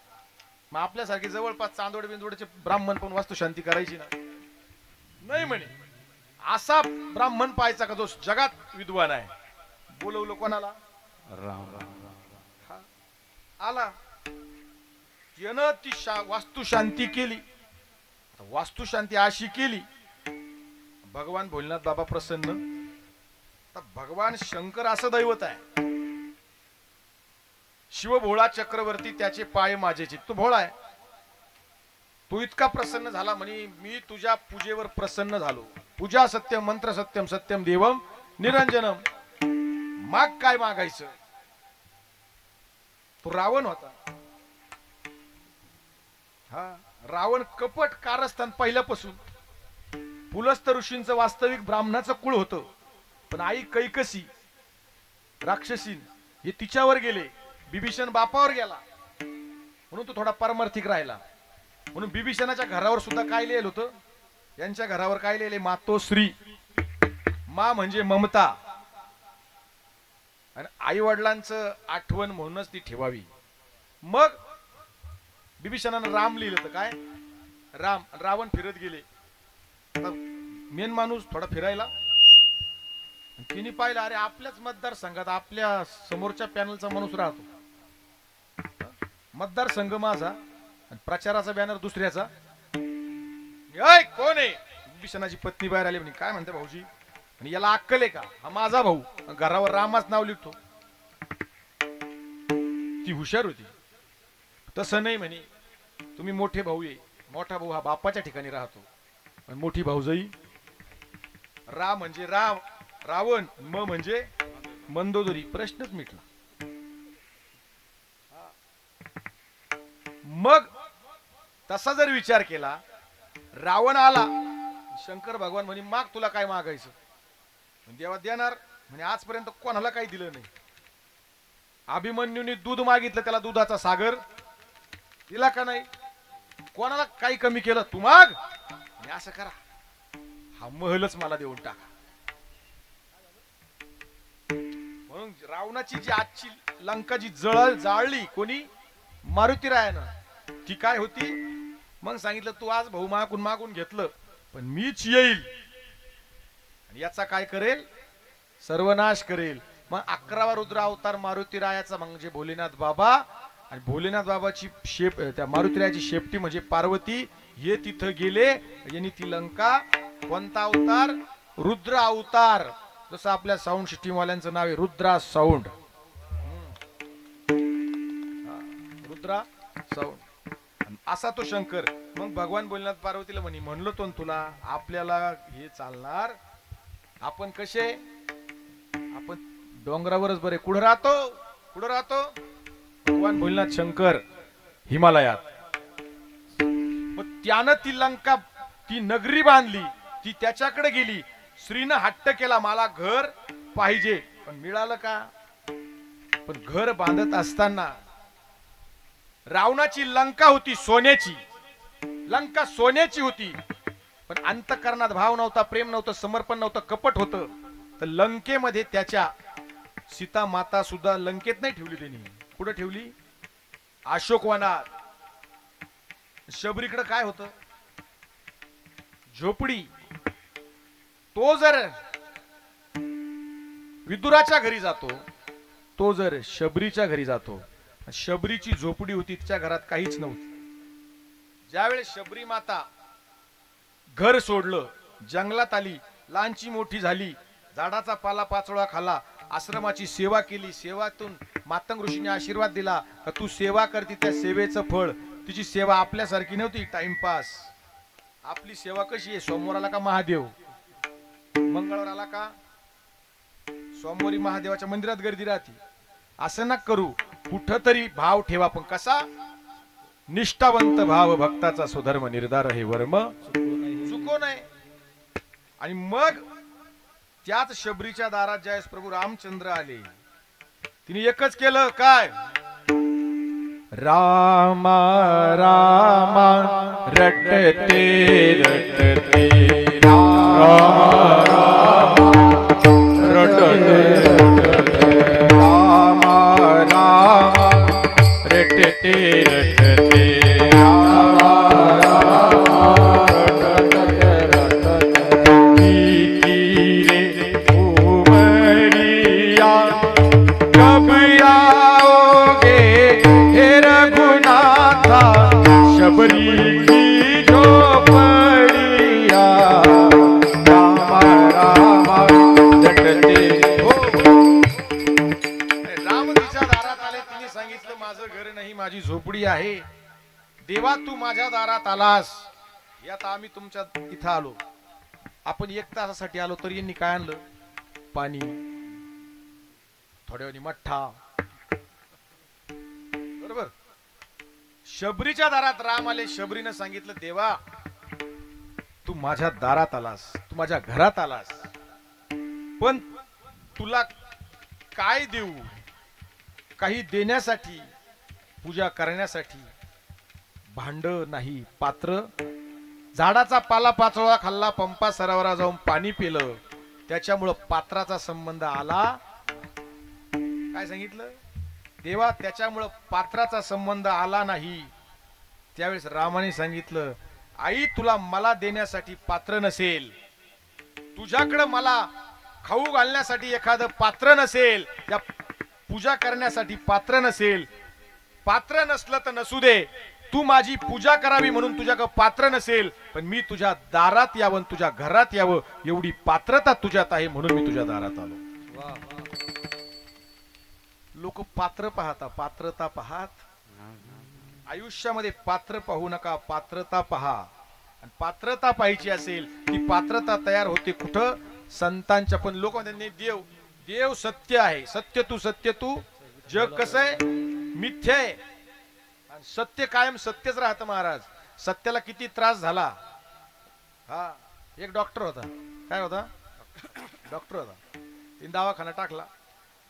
मग आपल्यासारखे जवळपास चांदोड बिंदोडचे ब्राह्मण पण वास्तुशांती करायची ना नाही म्हणे. असा ब्राह्मण पाहायचा का जो जगात विद्वान आहे. बोलवलं कोणाला राम राम हा. आला त्यानं ती वास्तुशांती केली. आता वास्तुशांती अशी केली भगवान भोलेनाथ बाबा प्रसन्न. आता भगवान शंकर असं दैवत आहे. शिव भोळा चक्रवर्ती त्याचे पाय माझेचे. तो भोळा आहे. तो इतका प्रसन्न झाला म्हणे मी तुझ्या पूजेवर प्रसन्न झालो. पूजा सत्यम मंत्र सत्यम सत्यम देवम निरंजनम. माग काय मागायचं. तो रावण होता. हा रावण कपट कारस्थान पहिल्यापासून. पुलस्त ऋषींचं वास्तविक ब्राह्मणाचं कुळ होतं. पण आई कैकसी राक्षसीन हे तिच्यावर गेले. बिभीषण बापावर गेला म्हणून तो थोडा पारमार्थिक राहिला. म्हणून बिभीषणाच्या घरावर सुद्धा काय लिहिलं होतं. यांच्या घरावर काय लिहिले मातोश्री. मा म्हणजे ममता. आणि आई वडिलांचं आठवण म्हणूनच ती ठेवावी. मग बिभीषणानं राम लिहिलं तर काय राम. रावण फिरत गेले. मेन माणूस थोडा फिरायला. तिने पाहिलं अरे आपल्याच मतदारसंघात आपल्या समोरच्या पॅनलचा माणूस राहतो. मतदारसंघ माझा आणि प्रचाराचा बॅनर दुसऱ्याचा. कोण आहे. बिभीषणाची पत्नी बाहेर आली म्हणे काय म्हणते भाऊजी. आणि याला अक्कल आहे का. हा माझा भाऊ. घरावर रामाच नाव लिखतो. ती हुशार होती. तसं नाही म्हणे तुम्ही मोठे भाऊ आहे. मोठा भाऊ हा बापाच्या ठिकाणी राहतो. आणि मोठी भाऊजाई. रा म्हणजे राम रावण. म म्हणजे मंदोदरी. प्रश्नच मिटला. मग तसा जर विचार केला रावण आला. शंकर भगवान म्हणे माग तुला काय मागायचं. देवा देणार म्हणे आजपर्यंत कोणाला काही दिलं नाही. अभिमन्यूने दूध मागितलं त्याला दुधाचा सागर दिला का नाही. कोणाला काही कमी केलं तू माग. असं करा हा महलच मला देऊन टाका. म्हणून रावणाची जी आजची लंका जी जाळली कोणी मारुतीरायानं ती काय होती. मग सांगितलं तू आज भाऊ मागून मागून घेतलं पण मीच येईल आणि याचा काय करेल सर्वनाश करेल. मग 11वा रुद्र अवतार मारुतीरायाचा म्हणजे भोलेनाथ बाबा. आणि भोलेनाथ बाबाची शेप त्या मारुतीरायाची शेपटी म्हणजे पार्वती. हे तिथं गेले. यांनी ती लंका कोणता अवतार रुद्र अवतार. जसं आपल्या साऊंड सिस्टीम वाल्यांचं नाव आहे रुद्रा साऊंड. रुद्रा साऊंड असा तो शंकर. मग भगवान भोलेनाथ पार्वतीला म्हणे म्हणलो तो तुला आपल्याला हे चालणार. आपण कसे आपण डोंगरावरच बरे. कुठं राहतो कुठं राहतो. भगवान भोलेनाथ शंकर हिमालयात. मग त्यानं ती लंका ती नगरी बांधली. ती त्याच्याकडे गेली. श्रीनं हट्ट केला मला घर पाहिजे. पण मिळालं का. पण घर बांधत असताना रावणाची लंका होती सोन्याची. लंका सोन्याची होती पण अंतःकरणात भाव नव्हता प्रेम नव्हतं समर्पण नव्हतं कपट होतं. तर लंकेमध्ये त्याच्या सीता माता सुद्धा लंकेत नाही ठेवली. त्यांनी कुठं ठेवली अशोकवनात. शबरीकडे काय होतं झोपडी. तो जर विदुराच्या घरी जातो तो जर शबरीच्या घरी जातो. शबरीची झोपडी होती तिच्या घरात काहीच नव्हतं. ज्यावेळेस शबरी माता घर सोडलं जंगलात आली लहानची मोठी झाली झाडाचा पाला पाचोळा खाला आश्रमाची सेवा केली. सेवातून मातंग ऋषीने आशीर्वाद दिला का तू सेवा करती त्या सेवेचं फळ. तिची सेवा आपल्यासारखी नव्हती टाइमपास. आपली सेवा कशी आहे सोमवाराला का महादेव मंगळवाराला का सोमवारी महादेवाच्या मंदिरात गर्दी राहते. असं ना करू. कुठतरी भाव ठेवा पण कसा निष्ठावंत भाव भक्ताचा सुधर्म निर्धार हे वर्म चुको नये. आणि मग त्याच शबरीच्या दारात ज्यावेळेस प्रभू रामचंद्र आले तिने एकच केलं काय राम राम रटते रटते राम राम रटते रटते राम राम रटते रटते राम राम रटते रटते रे उमरिया कब आओगे हे रघुनाथा शबरी की झोपड़िया राम राम रटते हो राम तिच्या दारात आले तिने सांगितलं माझं घर नाही माझी झोपडी आहे देवा तू माझ्या दारात आलास यात आम्ही तुमच्या इथं आलो आपण 1 तासासाठी आलो तर यांनी काय आणलं पाणी थोड्या वेळी मठ्ठा बरोबर शबरीच्या दारात राम आले शबरीनं सांगितलं देवा तू माझ्या दारात आलास तू माझ्या घरात आलास पण तुला काय देऊ काही देण्यासाठी पूजा करण्यासाठी भांड नाही पात्र झाडाचा पाला पाचोळा खाल्ला पंपा सरोवरा जाऊन पाणी पिलं त्याच्यामुळं पात्राचा संबंध आला काय सांगितलं देवा त्याच्यामुळं पात्राचा संबंध आला नाही त्यावेळेस रामाने सांगितलं आई तुला मला देण्यासाठी पात्र नसेल तुझ्याकडं मला खाऊ घालण्यासाठी एखादं पात्र नसेल त्या पूजा करण्यासाठी पात्र नसेल पात्र नसलं तर नसू दे तू माझी पूजा करावी म्हणून तुझ्याकडे पात्र नसेल पण मी तुझ्या दारात यावं तुझ्या घरात यावं एवढी पात्रता तुझ्यात आहे म्हणून मी तुझ्या दारात आलो लोक पात्र पाहता पात्रता पाहात आयुष्यामध्ये पात्र पाहू नका पात्रता पहा आणि पात्रता पाहिजे असेल ती पात्रता तयार होते कुठं संतांच्या पण लोक त्यांनी देव देव सत्य आहे सत्य तू जग कसं आहे मिथ्य आहे आणि सत्य कायम सत्यच राहतं महाराज सत्याला किती त्रास झाला हा एक डॉक्टर होता काय होता डॉक्टर होता तिने दवाखाना टाकला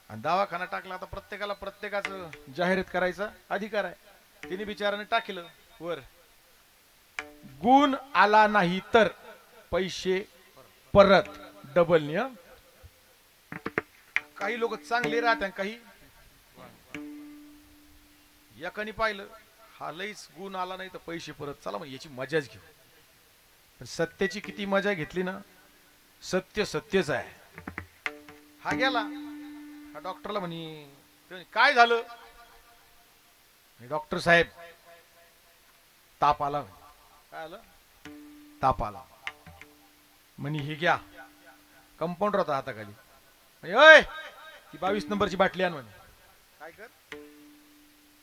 आणि दवाखाना टाकला आता प्रत्येकाला प्रत्येकाचं जाहिरात करायचा अधिकार आहे तिने बिचाराने टाकलं वर गुण आला नाही तर पैसे परत डबल नियम काही लोक चांगले राहतात काही एकाने पाहिलं हा लईच गुण आला नाही तर पैसे परत चला मग याची मजाच घेऊ पण सत्याची किती मजा घेतली ना सत्य सत्यच आहे हा गेला हा डॉक्टरला म्हणे काय झालं डॉक्टर साहेब ताप आला काय आलं ताप आला म्हणे हे घ्या कंपाऊंडर होता हाताखाली म्हणे ओय ती 22 नंबरची बाटली आण म्हणे काय कर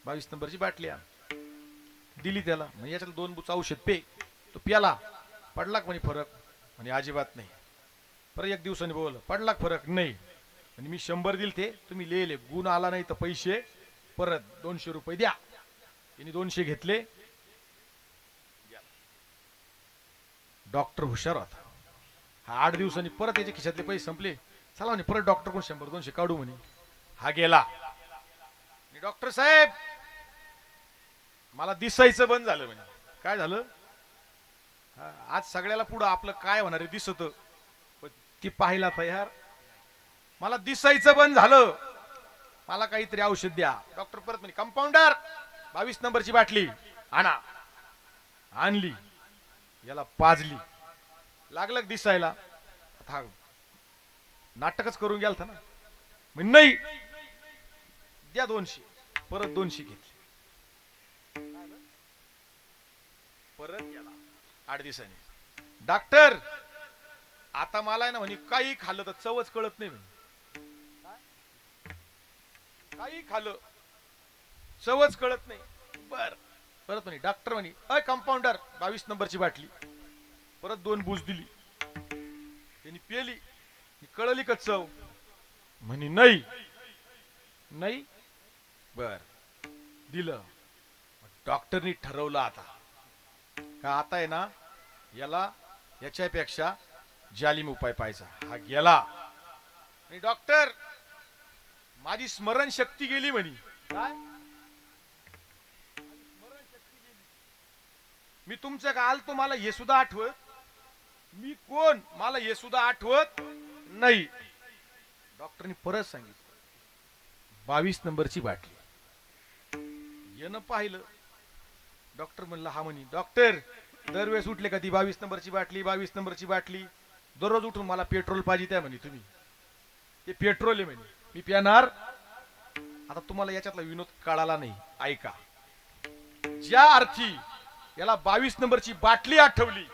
22 नंबरची बाटली आण दिली त्याला म्हणजे याच्यात 2 बुच औषध पे तो प्याला पडला का म्हणे फरक म्हणे अजिबात नाही परत 1 दिवसाने बोल पडला फरक नाही आणि मी 100 दिल ते तुम्ही लिहिले गुण आला नाही तर पैसे परत 200 रुपये द्या त्यांनी 200 घेतले डॉक्टर हुशार होता हा 8 दिवसांनी परत त्याच्या खिशातले पैसे संपले चला म्हणे परत डॉक्टर कोण 100-200 काढू म्हणे हा गेला डॉक्टर साहेब मला दिसायचं बंद झालं म्हणे काय झालं आज सगळ्याला पुढं आपलं काय होणार आहे दिसत ती पाहायला तयार मला दिसायचं बंद झालं मला काहीतरी औषध द्या डॉक्टर परत म्हणे कंपाऊंडर 22 नंबरची बाटली आणा आणली याला पाजली लागलं दिसायला नाटकच करून गेलता ना म्हणजे नाही द्या 200 परत 200 घेतली परत गेला 8 दिवसांनी डॉक्टर आता मला आहे ना म्हणे काही खाल्लं तर चवच कळत नाही म्हणे काही खाल्लं चवच कळत नाही बर परत म्हणे डॉक्टर म्हणे अय कंपाऊंडर 22 नंबरची बाटली परत 2 बूज दिली त्यांनी पेली कळली का चव म्हणे नाही नाही बर दिलं डॉक्टरनी ठरवलं आता का आता आहे ना याला याच्यापेक्षा जालिम उपाय पाहायचा हा गेला डॉक्टर माझी स्मरण शक्ती गेली म्हणी. काय? मी तुमचं का आलतो मला हे सुद्धा आठवत. मी कोण मला हे सुद्धा आठवत नाही. डॉक्टरनी परत सांगितलं 22 नंबरची बाटली. येणं पाहिलं. डॉक्टर म्हणलं हा म्हणी. डॉक्टर दरवेळेस उठले का ती 22 नंबरची बाटली 22 नंबरची बाटली. दररोज उठून मला पेट्रोल पाहिजे त्या म्हणे तुम्ही. ते पेट्रोल आहे म्हणे. मी पिणार. आता तुम्हाला याच्यातला विनोद कळाला नाही. ऐका. ज्या अर्थी याला 22 नंबरची बाटली आठवली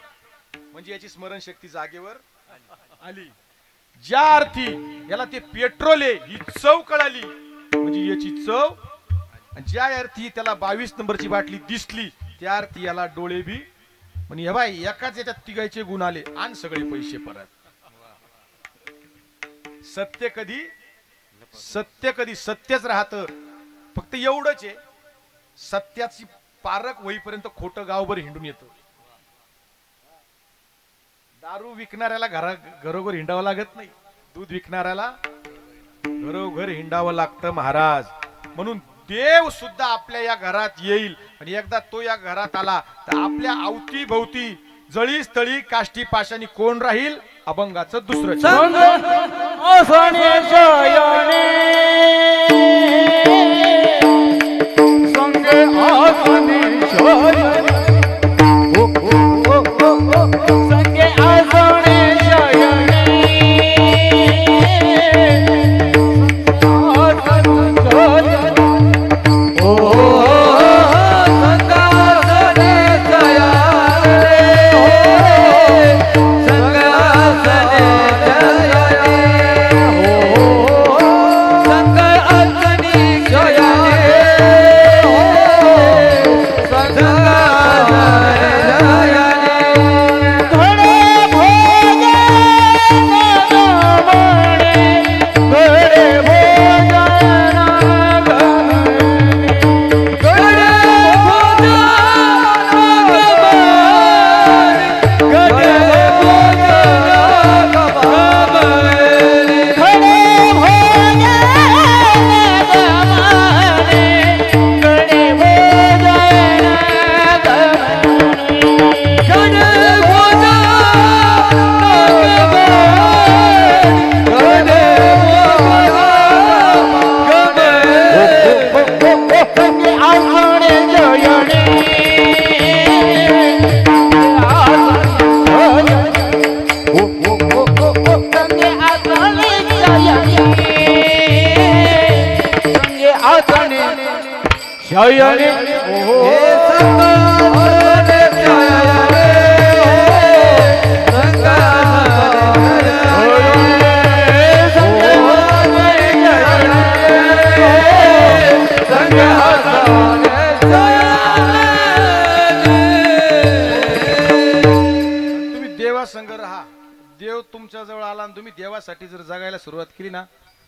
म्हणजे याची स्मरणशक्ती जागेवर आली. ज्या अर्थी याला ते पेट्रोल आहे ही चव कळाली म्हणजे याची चव. आणि ज्या अर्थी त्याला 22 नंबरची बाटली दिसली त्या अर्थी याला डोळे बी म्हणजे हे बाय एकाच याच्यात तिघायचे गुण आले आणि सगळे पैसे परत. सत्य कधी सत्यच राहतं. फक्त एवढंच आहे सत्याची पारख होईपर्यंत खोटं गावभर हिंडून येतं. दारू विकणाऱ्याला घरोघर हिंडावं लागत नाही. दूध विकणाऱ्याला घरोघर हिंडावं लागतं महाराज. म्हणून देव सुद्धा आपल्या या घरात येईल आणि एकदा तो या घरात आला तर आपल्या अवती भोवती जळी स्थळी काष्टी पाशानी कोण राहील? अभंगाचं दुसरं देव तुमच्या जवळ आला आणि तुम्ही देवासाठी जर जगायला सुरुवात केली ना.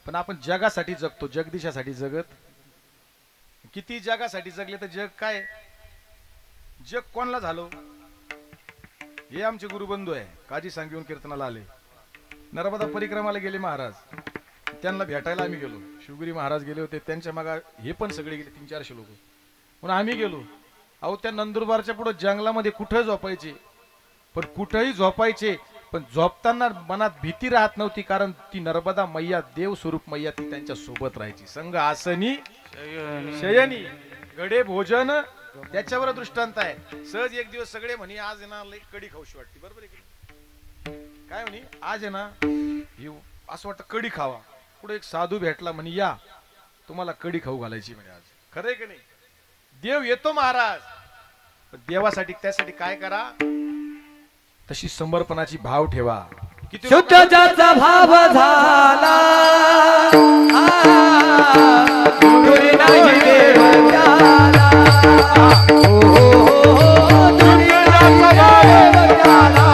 पण आपण जगासाठी जगतो जगदीशासाठी जगत. किती जगासाठी जगले तर जग काय जग कोणला झालो. हे आमचे गुरुबंधू आहे काजी सांगून कीर्तनाला आले. नर्मदा परिक्रमाला गेले महाराज. त्यांना भेटायला आम्ही गेलो. शिवगिरी महाराज गेले होते त्यांच्या मागा हे पण सगळे गेले 300-400 लोक. म्हणून आम्ही गेलो. अहो त्या नंदुरबारच्या पुढे जंगलामध्ये कुठं झोपायचे. पण कुठेही झोपायचे पण झोपताना मनात भीती राहत नव्हती. कारण ती नर्मदा मैया देव स्वरूप मैया ती त्यांच्या सोबत राहायची. संग आसनी शयनी गडे भोजन त्याच्यावर दृष्टांत आहे. सहज एक दिवस सगळे म्हणे आज आहे ना लई कडी खाऊशी वाटते. बरोबर आहे की काय म्हणे आज आहे ना असं वाटतं कडी खावा. पुढे एक साधू भेटला म्हणे या तुम्हाला कडी खाऊ घालायची म्हणे आज. खरंय की नाही. देव येतो महाराज. पण देवासाठी त्यासाठी काय करा तशी समर्पणाची भाव ठेवा. किती शुद्ध ज्याचा भाव झाला दुरी नाही देव त्याला. दुरी ज्याचा भाव झाला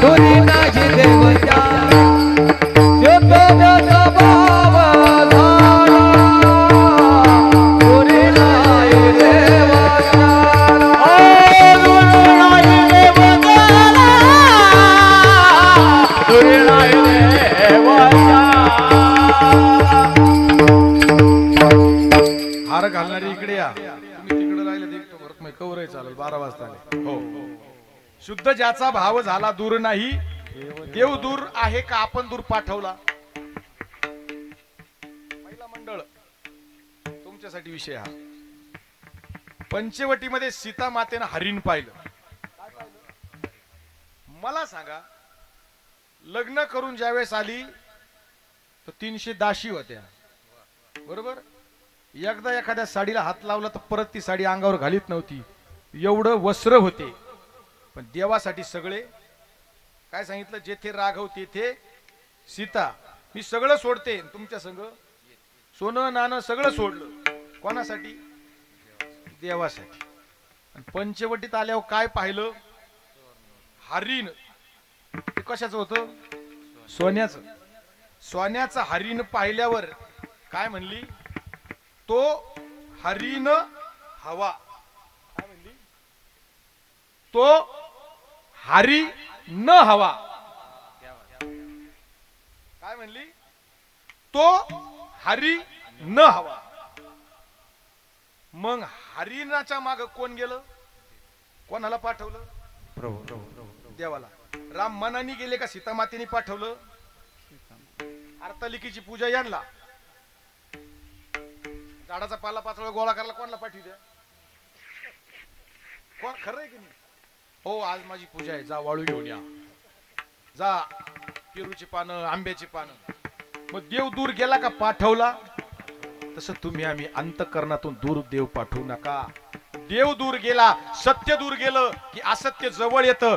दुरी नाही देव त्याला. शुद्ध ज्याचा भाव झाला दुरी नाही देव त्याला. तुम्ही तिकडे राहिले देखतो परत मग कवरही चालेल 12 वाजता आले. हो शुद्ध ज्याचा भाव झाला दूर नाही देव दूर आहे का आपण दूर पाठवला. महिला मंडळ तुमच्यासाठी विषय हा. पंचवटीमध्ये सीता मातेनं हरिण पाहिलं. मला सांगा लग्न करून ज्यावेळेस आली तर 300 दाशी होत्या बरोबर. एकदा एखाद्या साडीला हात लावला तर परत ती साडी अंगावर घालीत नव्हती एवढं वस्त्र होते. पण देवासाठी सगळे काय सांगितलं जेथे राघव तेथे सीता. मी सगळं सोडते तुमच्या संग सोनं नाणं सगळं सोडलं कोणासाठी देवासाठी. आणि पंचवटीत आल्यावर काय पाहिलं हरिण. ते कशाचं होतं सोन्याचं. सोन्याचं हरिण पाहिल्यावर काय म्हणली तो हरिण हवा. काय म्हणली तो हरी न हवा. काय म्हणली तो हरी न हवा. मग हरिणाच्या माग कोण गेलं कोणाला पाठवलं देवाला. राम मनानी गेले का सीता मातेने पाठवलं. हरतालिकेची पूजा यांना झाडाचा पाला पाचोळा गोळा करायला कोणाला पाठवू द्या कोण खरं आहे की नाही. हो आज माझी पूजा आहे जा वाळू घेऊन या जा पेरूची पानं आंब्याची पानं. मग देव दूर गेला का पाठवला. तसं तुम्ही आम्ही अंतःकरणातून दूर देव पाठवू नका. देव दूर गेला सत्य दूर गेलं की असत्य जवळ येतं.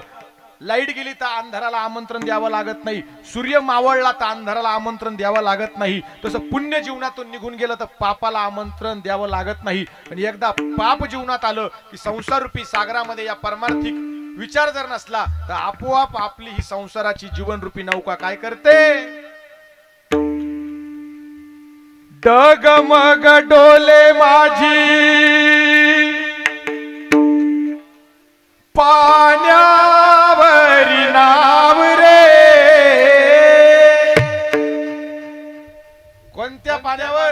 लाईट गेली तर अंधाराला आमंत्रण द्यावं लागत नाही. सूर्य मावळला तर अंधाराला आमंत्रण द्यावं लागत नाही. तसं पुण्य जीवनातून निघून गेलं तर पापाला आमंत्रण द्यावं लागत नाही. आणि एकदा पाप जीवनात आलं की संसार रूपी सागरामध्ये या परमार्थिक विचार जर नसला तर आपोआप आपली ही संसाराची जीवनरूपी नौका काय करते डगमग डोले माझी पाण्यावरी नाव रे. कोणत्या पाण्यावर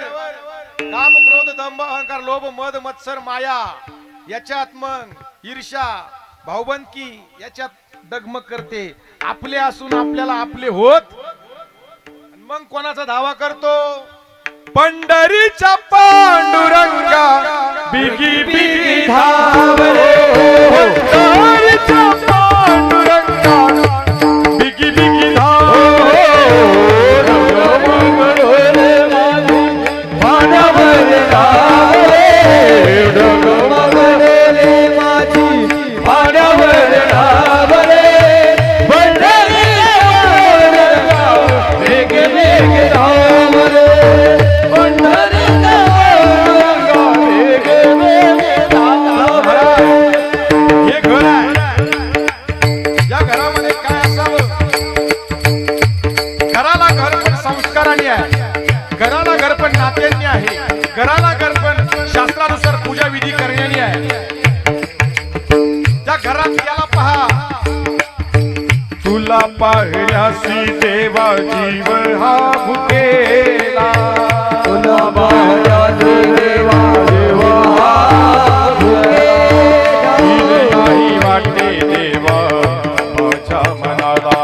काम क्रोध दंभ अहंकार लोभ मद मत्सर माया याच्यात मग ईर्ष्या भावबंदकी याच्यात डगमग करते. आपले असून आपल्याला आपले होत मग कोणाचा धावा करतो पंढरीच्या पांडुरंगा बिगी बिगी धाव रे. पंढरीच्या पांडुरंगा बिगी बिगी धाव घराला घर पण नात्यांनी आहे. घराला घर पण शास्त्रानुसार पूजा विधी करण्यानी आहे. त्या घरात याला पहा तुला पाहण्यासी देवा जीव हा भुकेला. तुला पाहण्यासी देवा जीव हा भुकेला. नाही वाटे देवा माझ्या मनाला.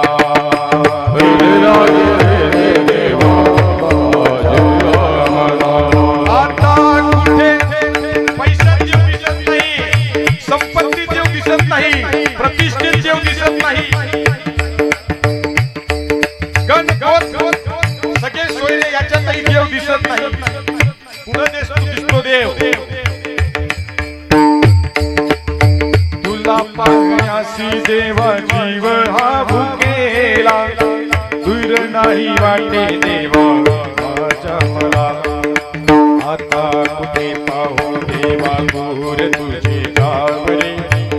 प्रतिष्ठित देव दिसत नाही. सगळे सोयरे याच्यातही देव दिसत नाही. पुढे दिसतो देव. तुला पाहण्यासी देवा जीव हा भुकेला. दूर नाही वाटे देवा माझ्या मला. आता कुठे पाहू देवा गोर तुझी गावरे.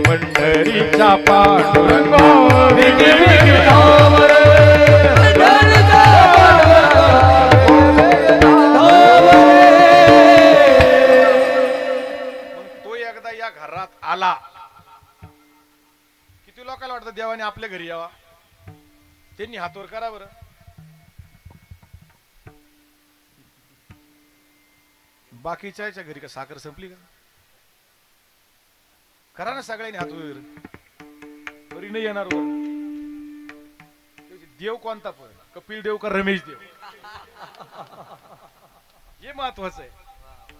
पंढरीचा पांडुरंगा बिगी बिगी धाव रे. तो एकदा या घरात आला किती लोकांना वाटतं देवाने आपल्या घरी यावा. त्यांनी हातवर करा बरं. बाकीच्या घरी का साखर संपली का करा ना सगळ्यांनी हात वर. बरी नाही येणार वर. देव कोणता पण, कपिल देव का रमेश देव, हे महत्वाचं आहे.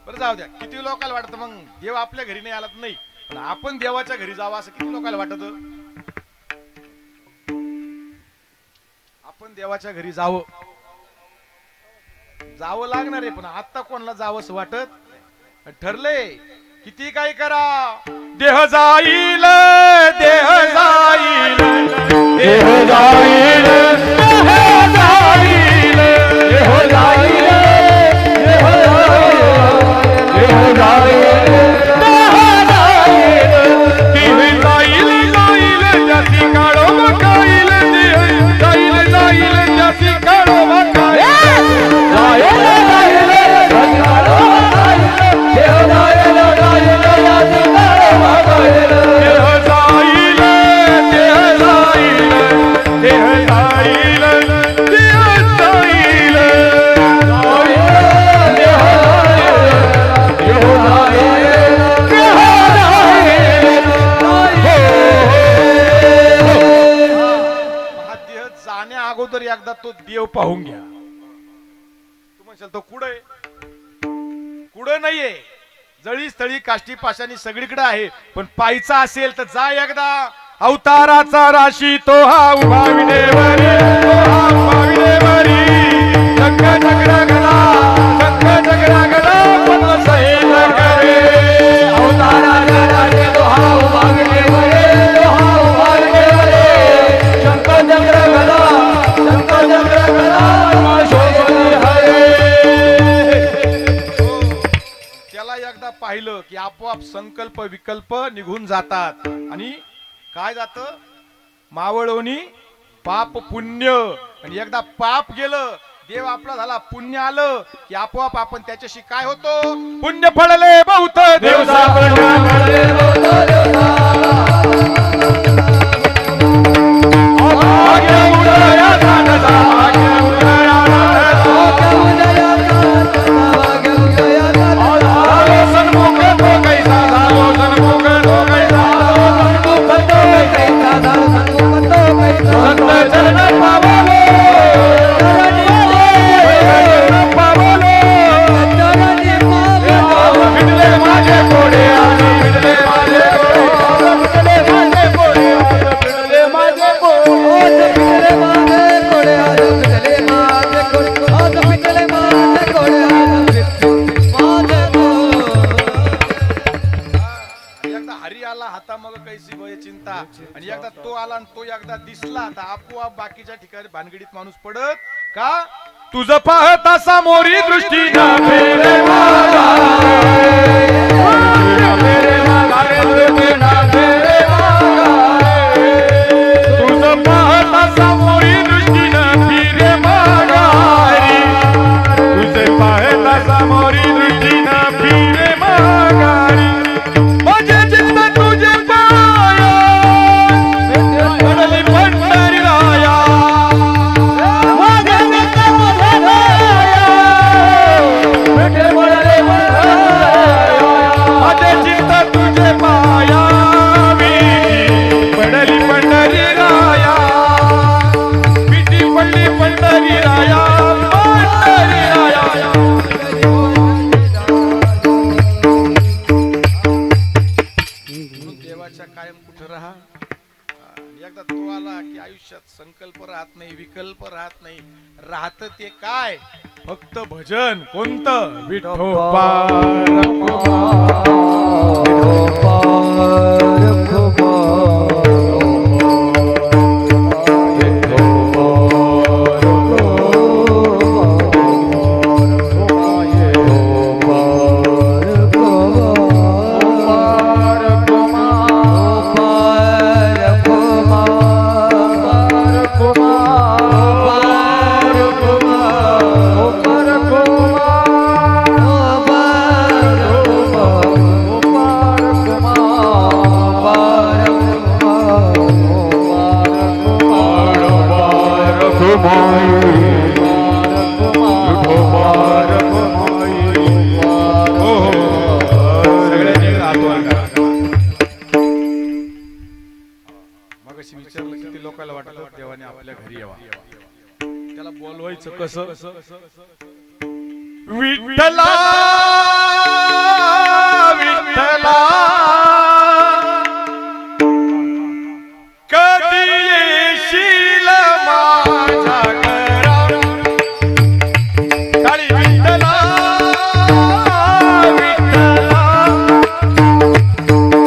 बरं जाऊ द्या. किती लोकांना वाटतं मग देव आपल्या घरी नाही आला तर नाही, पण आपण देवाच्या घरी जावं असं किती लोकांना वाटत. आपण देवाच्या घरी जावं लागणार आहे, पण आता कोणाला जावं असं वाटत. ठरले किती काही करा, देह जाईल, देह जाईल, देह जाईल, देह जाईल, देह जाईल, देह जाईल, देह जाईल, जाईल जाती काळो काईल, देह जाईल, जाईल जाती काळो काईल. अगोदर एकदा तो देव पाहून घ्या. तू म्हणशाल तो कुठे कुठं नाहीये, जळी स्थळी काष्टी पाशानी सगळीकडे आहे, पण पायचा असेल तर जा एकदा. अवताराचा राशी तो हा उभा विनेवरी, तो हा उभा विनेवरी, शंख चक्र गदा, शंख चक्र गदा पद्म सहित करे. अवताराचा राशी तो हा उभा विनेवरी, तो हा उभा विनेवरी, शंख चक्र गदा, शंख चक्र गदा शोभती हरे. त्याला एकदा पाहिलं की आपोआप संकल्प विकल्प निघून जातात. आणि काय जात, मावळवणी पाप पुण्य. आणि एकदा पाप गेलं, देव आपला झाला, पुण्य आलं की आपोआप आपण त्याच्याशी काय होतो, पुण्य फळले बहुत देव सापडले. आणि एकदा तो आला आणि तो एकदा दिसला तर आपोआप बाकीच्या ठिकाणी भानगडीत माणूस पडत का. तुझं पाहता समोरी दृष्टी तुझं पाहता समोरी दृष्टीनं फिरे माघारी, तुझे पाहता समोरी दृष्टीनं फिरे माघारी. माझे चित्त तुझे पाया पडली पंढरी राया, माझे चित्त तुझे पाया माझे चित्त तुझे पाया पडली पंढरी राया, पिठी पडली पंढरी राया, पंढरी राया. देवाच्या कायम कुठं राहा. एकदा तो आला की आयुष्यात संकल्प राहत नाही, विकल्प राहत नाही. राहत ते काय, फक्त भजन. कोणतं, विठोबा विठ्ठला विठ्ठला कधी येशील माझ्या घरा टाळी विठ्ठला विठ्ठला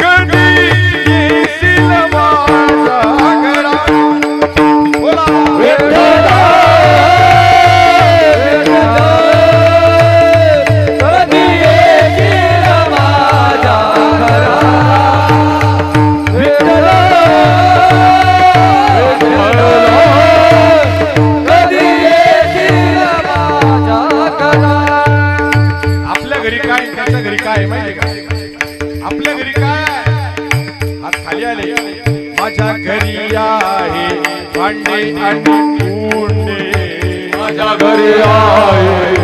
कधी येशील माझ्या घरा बोला विठ्ठला कधी येशील माझ्या घरा विठ्ठला कधी येशील माझ्या घरा आपल्या घरी काय त्याच्या घरी काय माहिती का आपल्या घरी काय हात खाली आले माझ्या घरी आहे भांडे आणि कुंडे माझ्या घरी आहे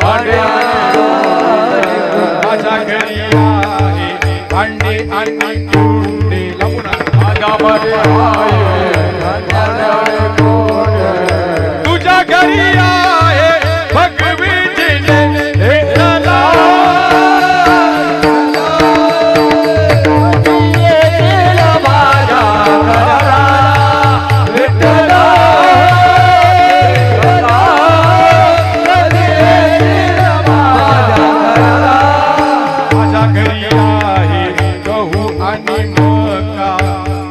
भांडे माझ्या घरी आहे भांडे आणि कुंडे लागू ना माझ्या घरी आहे तुझ्या घरी आहे भगवीजीने विठ्ठला येशील माझ्या घरा विठ्ठला कधी येशील माझ्या घरा माझ्या घरी आहे गहू आणि मका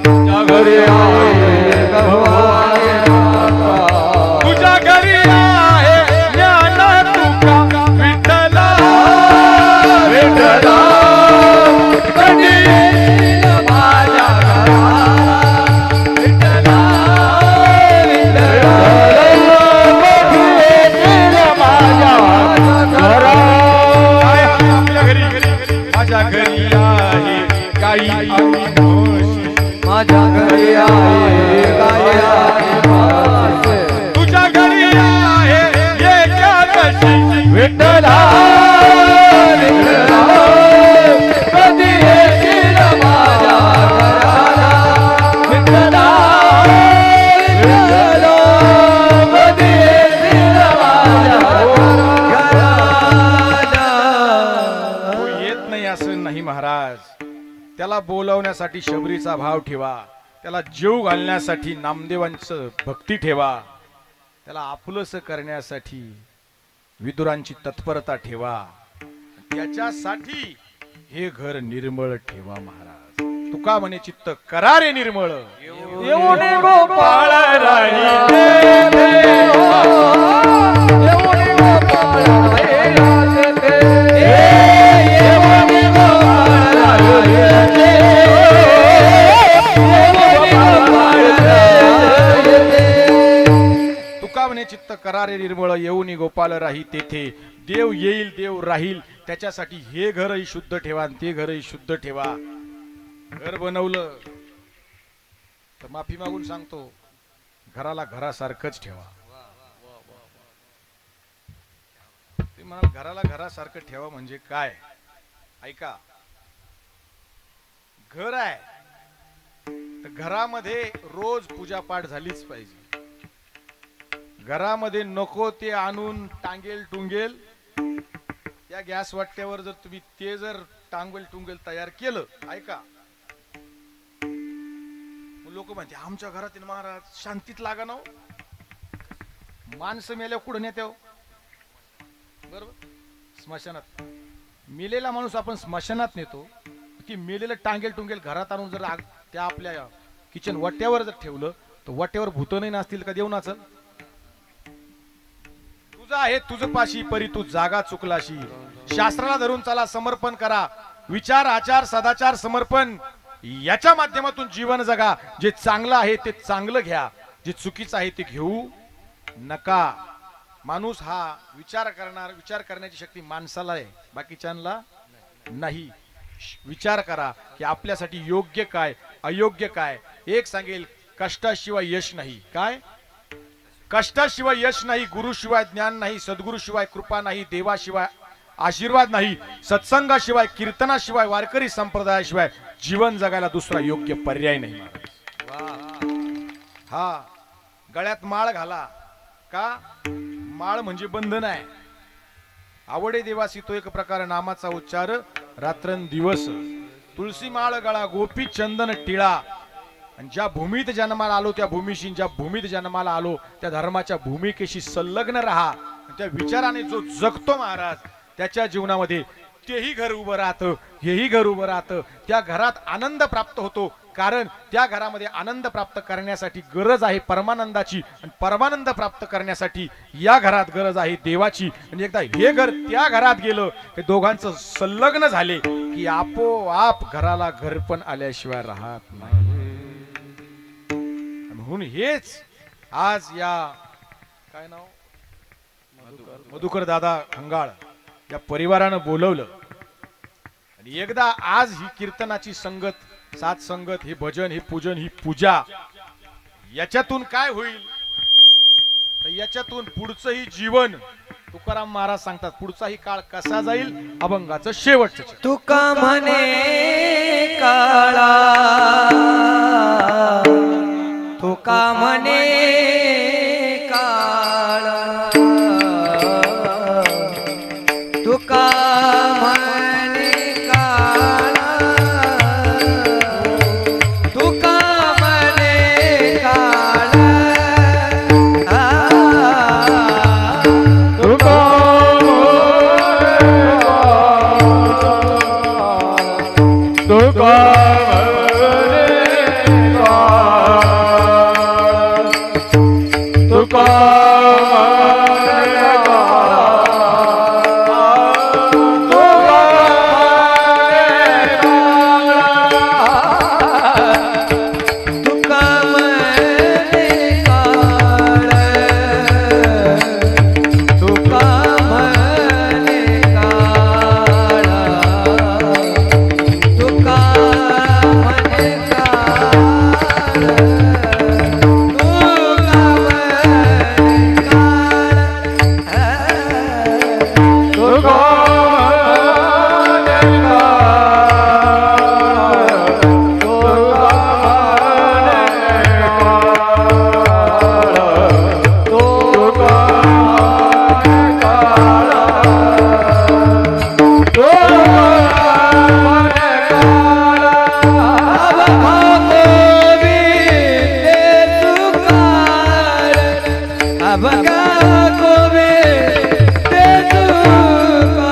माझ्या घरी आहे गहू आहे मका. तुझ्या घरी आहे ज्ञान तुका विठ्ठला विठ्ठला कधी येशील माझ्या घरा विठ्ठला विठ्ठला कधी येशील माझ्या घरा काय आहे आपल्या घरी माझ्या घरी आहे गाई आणि म्हशी माझ्या घरी आहे गाय आहे म्हस. तुझ्या घरी आहे एकादशी विठ्ठला विठ्ठला कधी येशील माझ्या घराला विठ्ठला विठ्ठला कधी येशील माझ्या घराला तो येत नाही असं नाही महाराज त्याला बोलवण्यासाठी शबरीचा भाव ठेवा त्याला जीव घालण्यासाठी नामदेवांचं भक्ती ठेवा त्याला आपलंस करण्यासाठी विदुरांची तत्परता ठेवा त्याच्यासाठी हे घर निर्मळ ठेवा महाराज तुका म्हणे चित्त करा रे निर्मळ येऊन गोपाळ राहिले येऊन गोपाळ राहिले येऊन गोपाळ राहिले तुका म्हणे चित्त करा रे निर्मळ येऊन गोपाल राही तेथे देव येईल देव राहील त्याच्यासाठी हे घरही शुद्ध ठेवा आणि ते घरही शुद्ध ठेवा घर बनवलं तर माफी मागून सांगतो घराला घरासारखंच ठेवा ते म्हणाल घराला घरासारखं ठेवा म्हणजे काय ऐका घर आहे तर घरामध्ये रोज पूजापाठ झालीच पाहिजे घरामध्ये नको ते आणून टांगेल टुंगेल या गॅस वाट्यावर जर तुम्ही ते जर टांगेल टुंगेल तयार केलं ऐका लोक म्हणते आमच्या घरातील महाराज शांतीत लागा ना माणसं मेल्या कुठं नेते बरोबर स्मशानात मेलेला माणूस आपण स्मशानात नेतो ती मेलेलं टांगेल टुंगेल घरात आणून जर त्या आपल्या किचन वट्यावर जर ठेवलं तर वट्यावर भूत नाही नसतील का देऊ नाचल तुझं आहे तुझं पाशी परी तू जागा चुकलाशी शास्त्राला धरून चला समर्पण करा विचार आचार सदाचार समर्पण याच्या माध्यमातून जीवन जगा जे चांगलं आहे ते चांगलं घ्या जे चुकीचं आहे ते घेऊ नका माणूस हा विचार करण्याची शक्ती माणसाला आहे बाकीच्यांना नाही विचार करा की आपल्यासाठी योग्य काय अयोग्य काय एक सांगेल कष्टाशिवाय यश नाही काय कष्टाशिवाय यश नाही गुरुशिवाय ज्ञान नाही सद्गुरुशिवाय कृपा नाही देवाशिवाय आशीर्वाद नाही सत्संगाशिवाय कीर्तनाशिवाय वारकरी संप्रदायाशिवाय जीवन जगायला दुसरा योग्य पर्याय नाही हा गळ्यात माळ घाला का माळ म्हणजे बंधन आहे. आवडे देवासी तो एक प्रकार नामाचा उच्चार रात्रंदिवस. तुळशी माळ गळा गोपी चंदन टिळा. आणि ज्या भूमीत जन्माला आलो त्या भूमीशी, ज्या भूमीत जन्माला आलो त्या धर्माच्या भूमिकेशी संलग्न राहा. त्या विचाराने जो जगतो महाराज त्याच्या जीवनामध्ये तेही घर उभं राहतं, हेही घर उभं राहतं. त्या घरात आनंद प्राप्त होतो, कारण त्या घरामध्ये आनंद प्राप्त करण्यासाठी गरज आहे परमानंदाची, आणि परमानंद प्राप्त करण्यासाठी या घरात गरज आहे देवाची. आणि एकदा हे घर त्या घरात गेलं ते दोघांचं संलग्न झाले की आपोआप घराला घर पण आल्याशिवाय राहत नाही. म्हणून हेच आज या काय नाव मधुकर दादा खंगाळ या परिवारानं बोलवलं. आणि एकदा आज ही कीर्तनाची संगत, सात संगत, हे भजन, हे पूजन, ही पूजा, याच्यातून काय होईल तर याच्यातून पुढचंही जीवन, तुकाराम महाराज सांगतात, पुढचाही काळ कसा जाईल, अभंगाचं शेवटचं. तुका म्हणे काळा, तुका म्हणे काळा, तुका म्हणे काळा, तुका म्हणे काळा, तुका अभंगा गोविंद तुका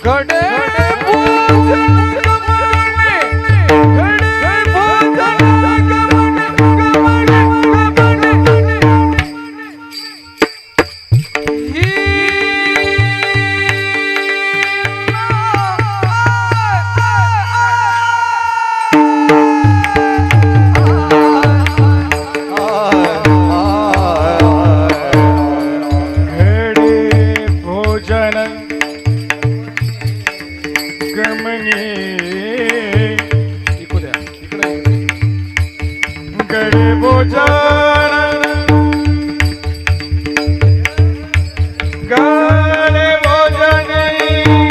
घडे भोजन गमने, घडे भोजन गमने, गमने, ही घडे भोजन गमने इकडे द्या, इकडे घडे भोजन घडे भोजन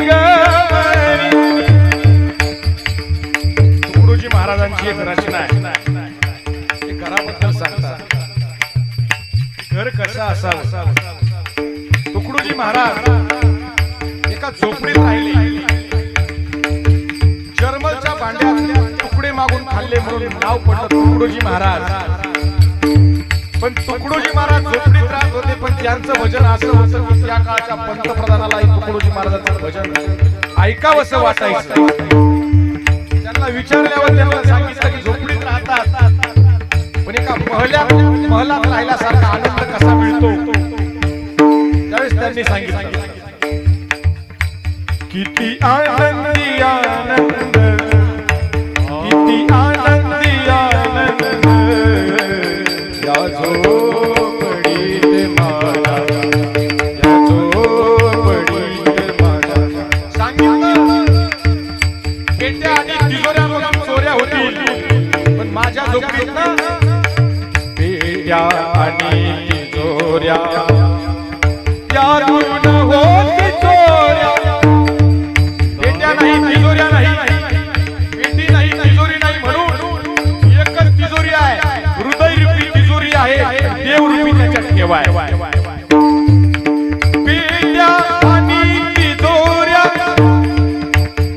गमने. तुकडोजी महाराजांची एक रचना आहे. ते घराबद्दल सांगतात. घर कसं असावं. तुकडोजी महाराज एका झोपडीत राहिले. जर्मलच्या भांड्यात तुकडे मागून खाल्ले म्हणून नाव पडलं तुकडोजी महाराज. पण तुकडोजी महाराज झोपडीत राहत होते, पण त्यांचं भजन असं होतं की त्या काळच्या पंतप्रधानालाही तुकडोजी महाराजांचं भजन ऐकावंसं वाटायचं. त्यांना विचारल्यावर त्यांना सांगितलं की झोपडीत राहतात, पण एका महलात राहिल्यासारखा आनंद कसा मिळतो. त्यावेळेस त्यांनी सांगितलं किती आनंदी आनंद, किती आनंदी आनंद या झोपडीत माझ्या, या झोपडीत माझ्या. सांगितलं पेट्या आणि तिजोऱ्या मग चोऱ्या होतील, पण माझ्या झोपडीत ना पेट्या आणि तिजोऱ्या त्यातून होती चोऱ्या. पेट्या नाही, तिजोऱ्या नाही, पेटी नाही, तिजोरी नाही, म्हणून एकच तिजोरी आहे. हृदयरूपी तिजोरी आहे, देवरूपी त्याच्यात ठेवाय. पेट्या आणि तिजोऱ्या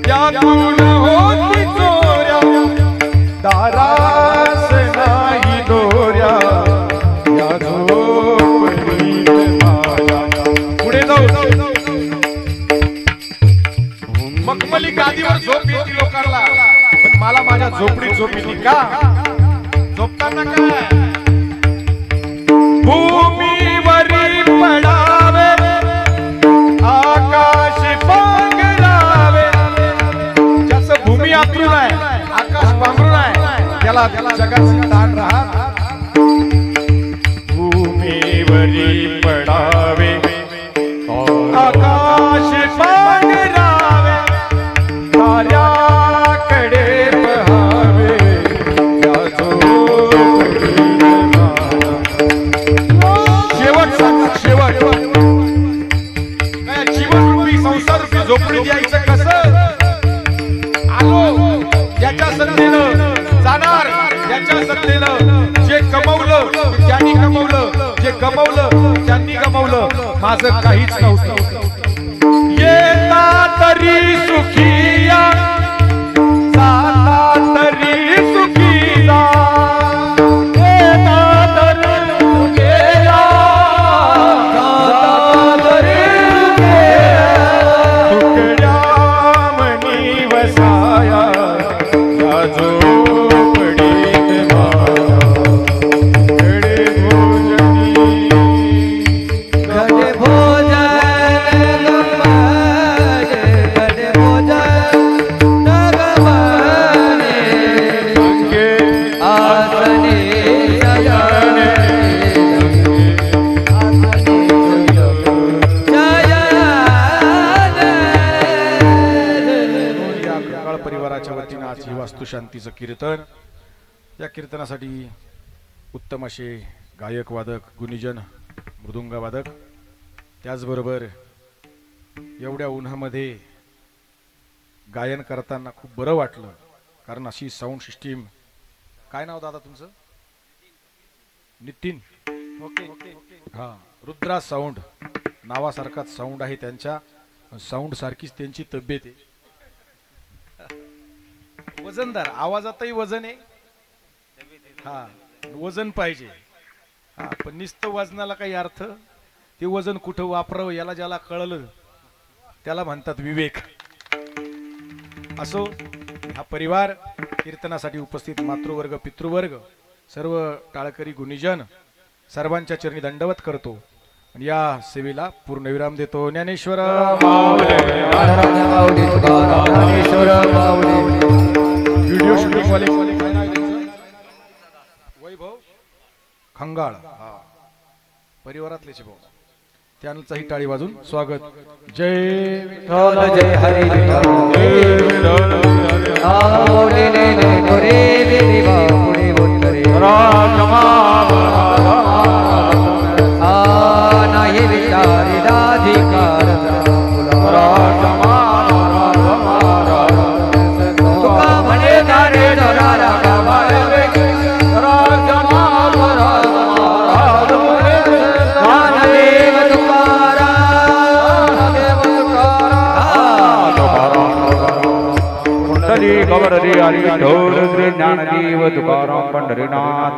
त्यातून होती चोऱ्या, दारास नाही दोऱ्या या झोपडीत माझ्या. पुढे जाऊ. मखमली गादीवर झोप येते लोकांना, पण मला माझ्या झोपडीत झोप येते का? झोपताना काय भूमीवरी पडावे, आकाश पांघरावे. ज्याचं भूमी आतरून आहे, आकाश पांघरून आहे, त्याला जगाची ताण राहत. भूमीवरी पडावे, आकाश पांघरावे, ताऱ्याकडे पहावे या झोपडीत माझ्या. शेवट सांगा, शेवट काय जीवनरूपी संसाररूपी झोपडीत यायचं कसं? आलो याच्या संधीनं, जाणार याच्या संधीनं. जे कमवलं त्यांनी कमवलं, जे गमवलं त्यांनी गमवलं. माझं काहीच नव्हतं. येता तरी सुखिया, जाता तरी सुखीला. येता तरी सुखिया, जाता तरी सुखिया. तुकड्या मनी वसाया या झोपडीत माझ्या. घडे भोजनी, घडे भोजन गमने, घडे भोजन गमने, अंगे आसने शयने, या काळ परिवाराच्या वतीनं आज ही वास्तुशांतीचं कीर्तन. या कीर्तनासाठी उत्तम असे गायक वादक, गुणीजन, मृदुंग वादक, त्याचबरोबर एवढ्या उन्हामध्ये गायन करताना खूप बरं वाटलं. कारण अशी साऊंड सिस्टीम. काय नाव दादा तुमचं? नितीन. ओके. हा, रुद्रा साऊंड नावासारखाच साऊंड आहे त्यांच्या. साऊंड सारखीच त्यांची तब्येत आहे. वजनदार, आवाजातही वजन आहे. हा, वजन पाहिजे. हा, पण नुसतं वजनाला काही अर्थ. ते वजन कुठं वापरावं याला ज्याला कळलं त्याला म्हणतात विवेक. असो हा परिवार कीर्तनासाठी उपस्थित मातृवर्ग पितृवर्ग सर्व टाळकरी गुणीजन सर्वांच्या चरणी दंडवत करतो आणि या सेवेला पूर्णविराम देतो. ज्ञानेश्वर व्हिडिओ शूटिंग वाले काय नाव आहे त्यांचं? वैभव खंगाळ परिवारातलेच भाऊ त्यांचाही टाळी वाजून स्वागत. जय विठ्ठल जय हरी नाही विचारी राधिकार तुका म्हणे नारे जरा पंढरी गवररी हरी ढोल श्री ज्ञानदेव तुकाराम पंढरीनाथ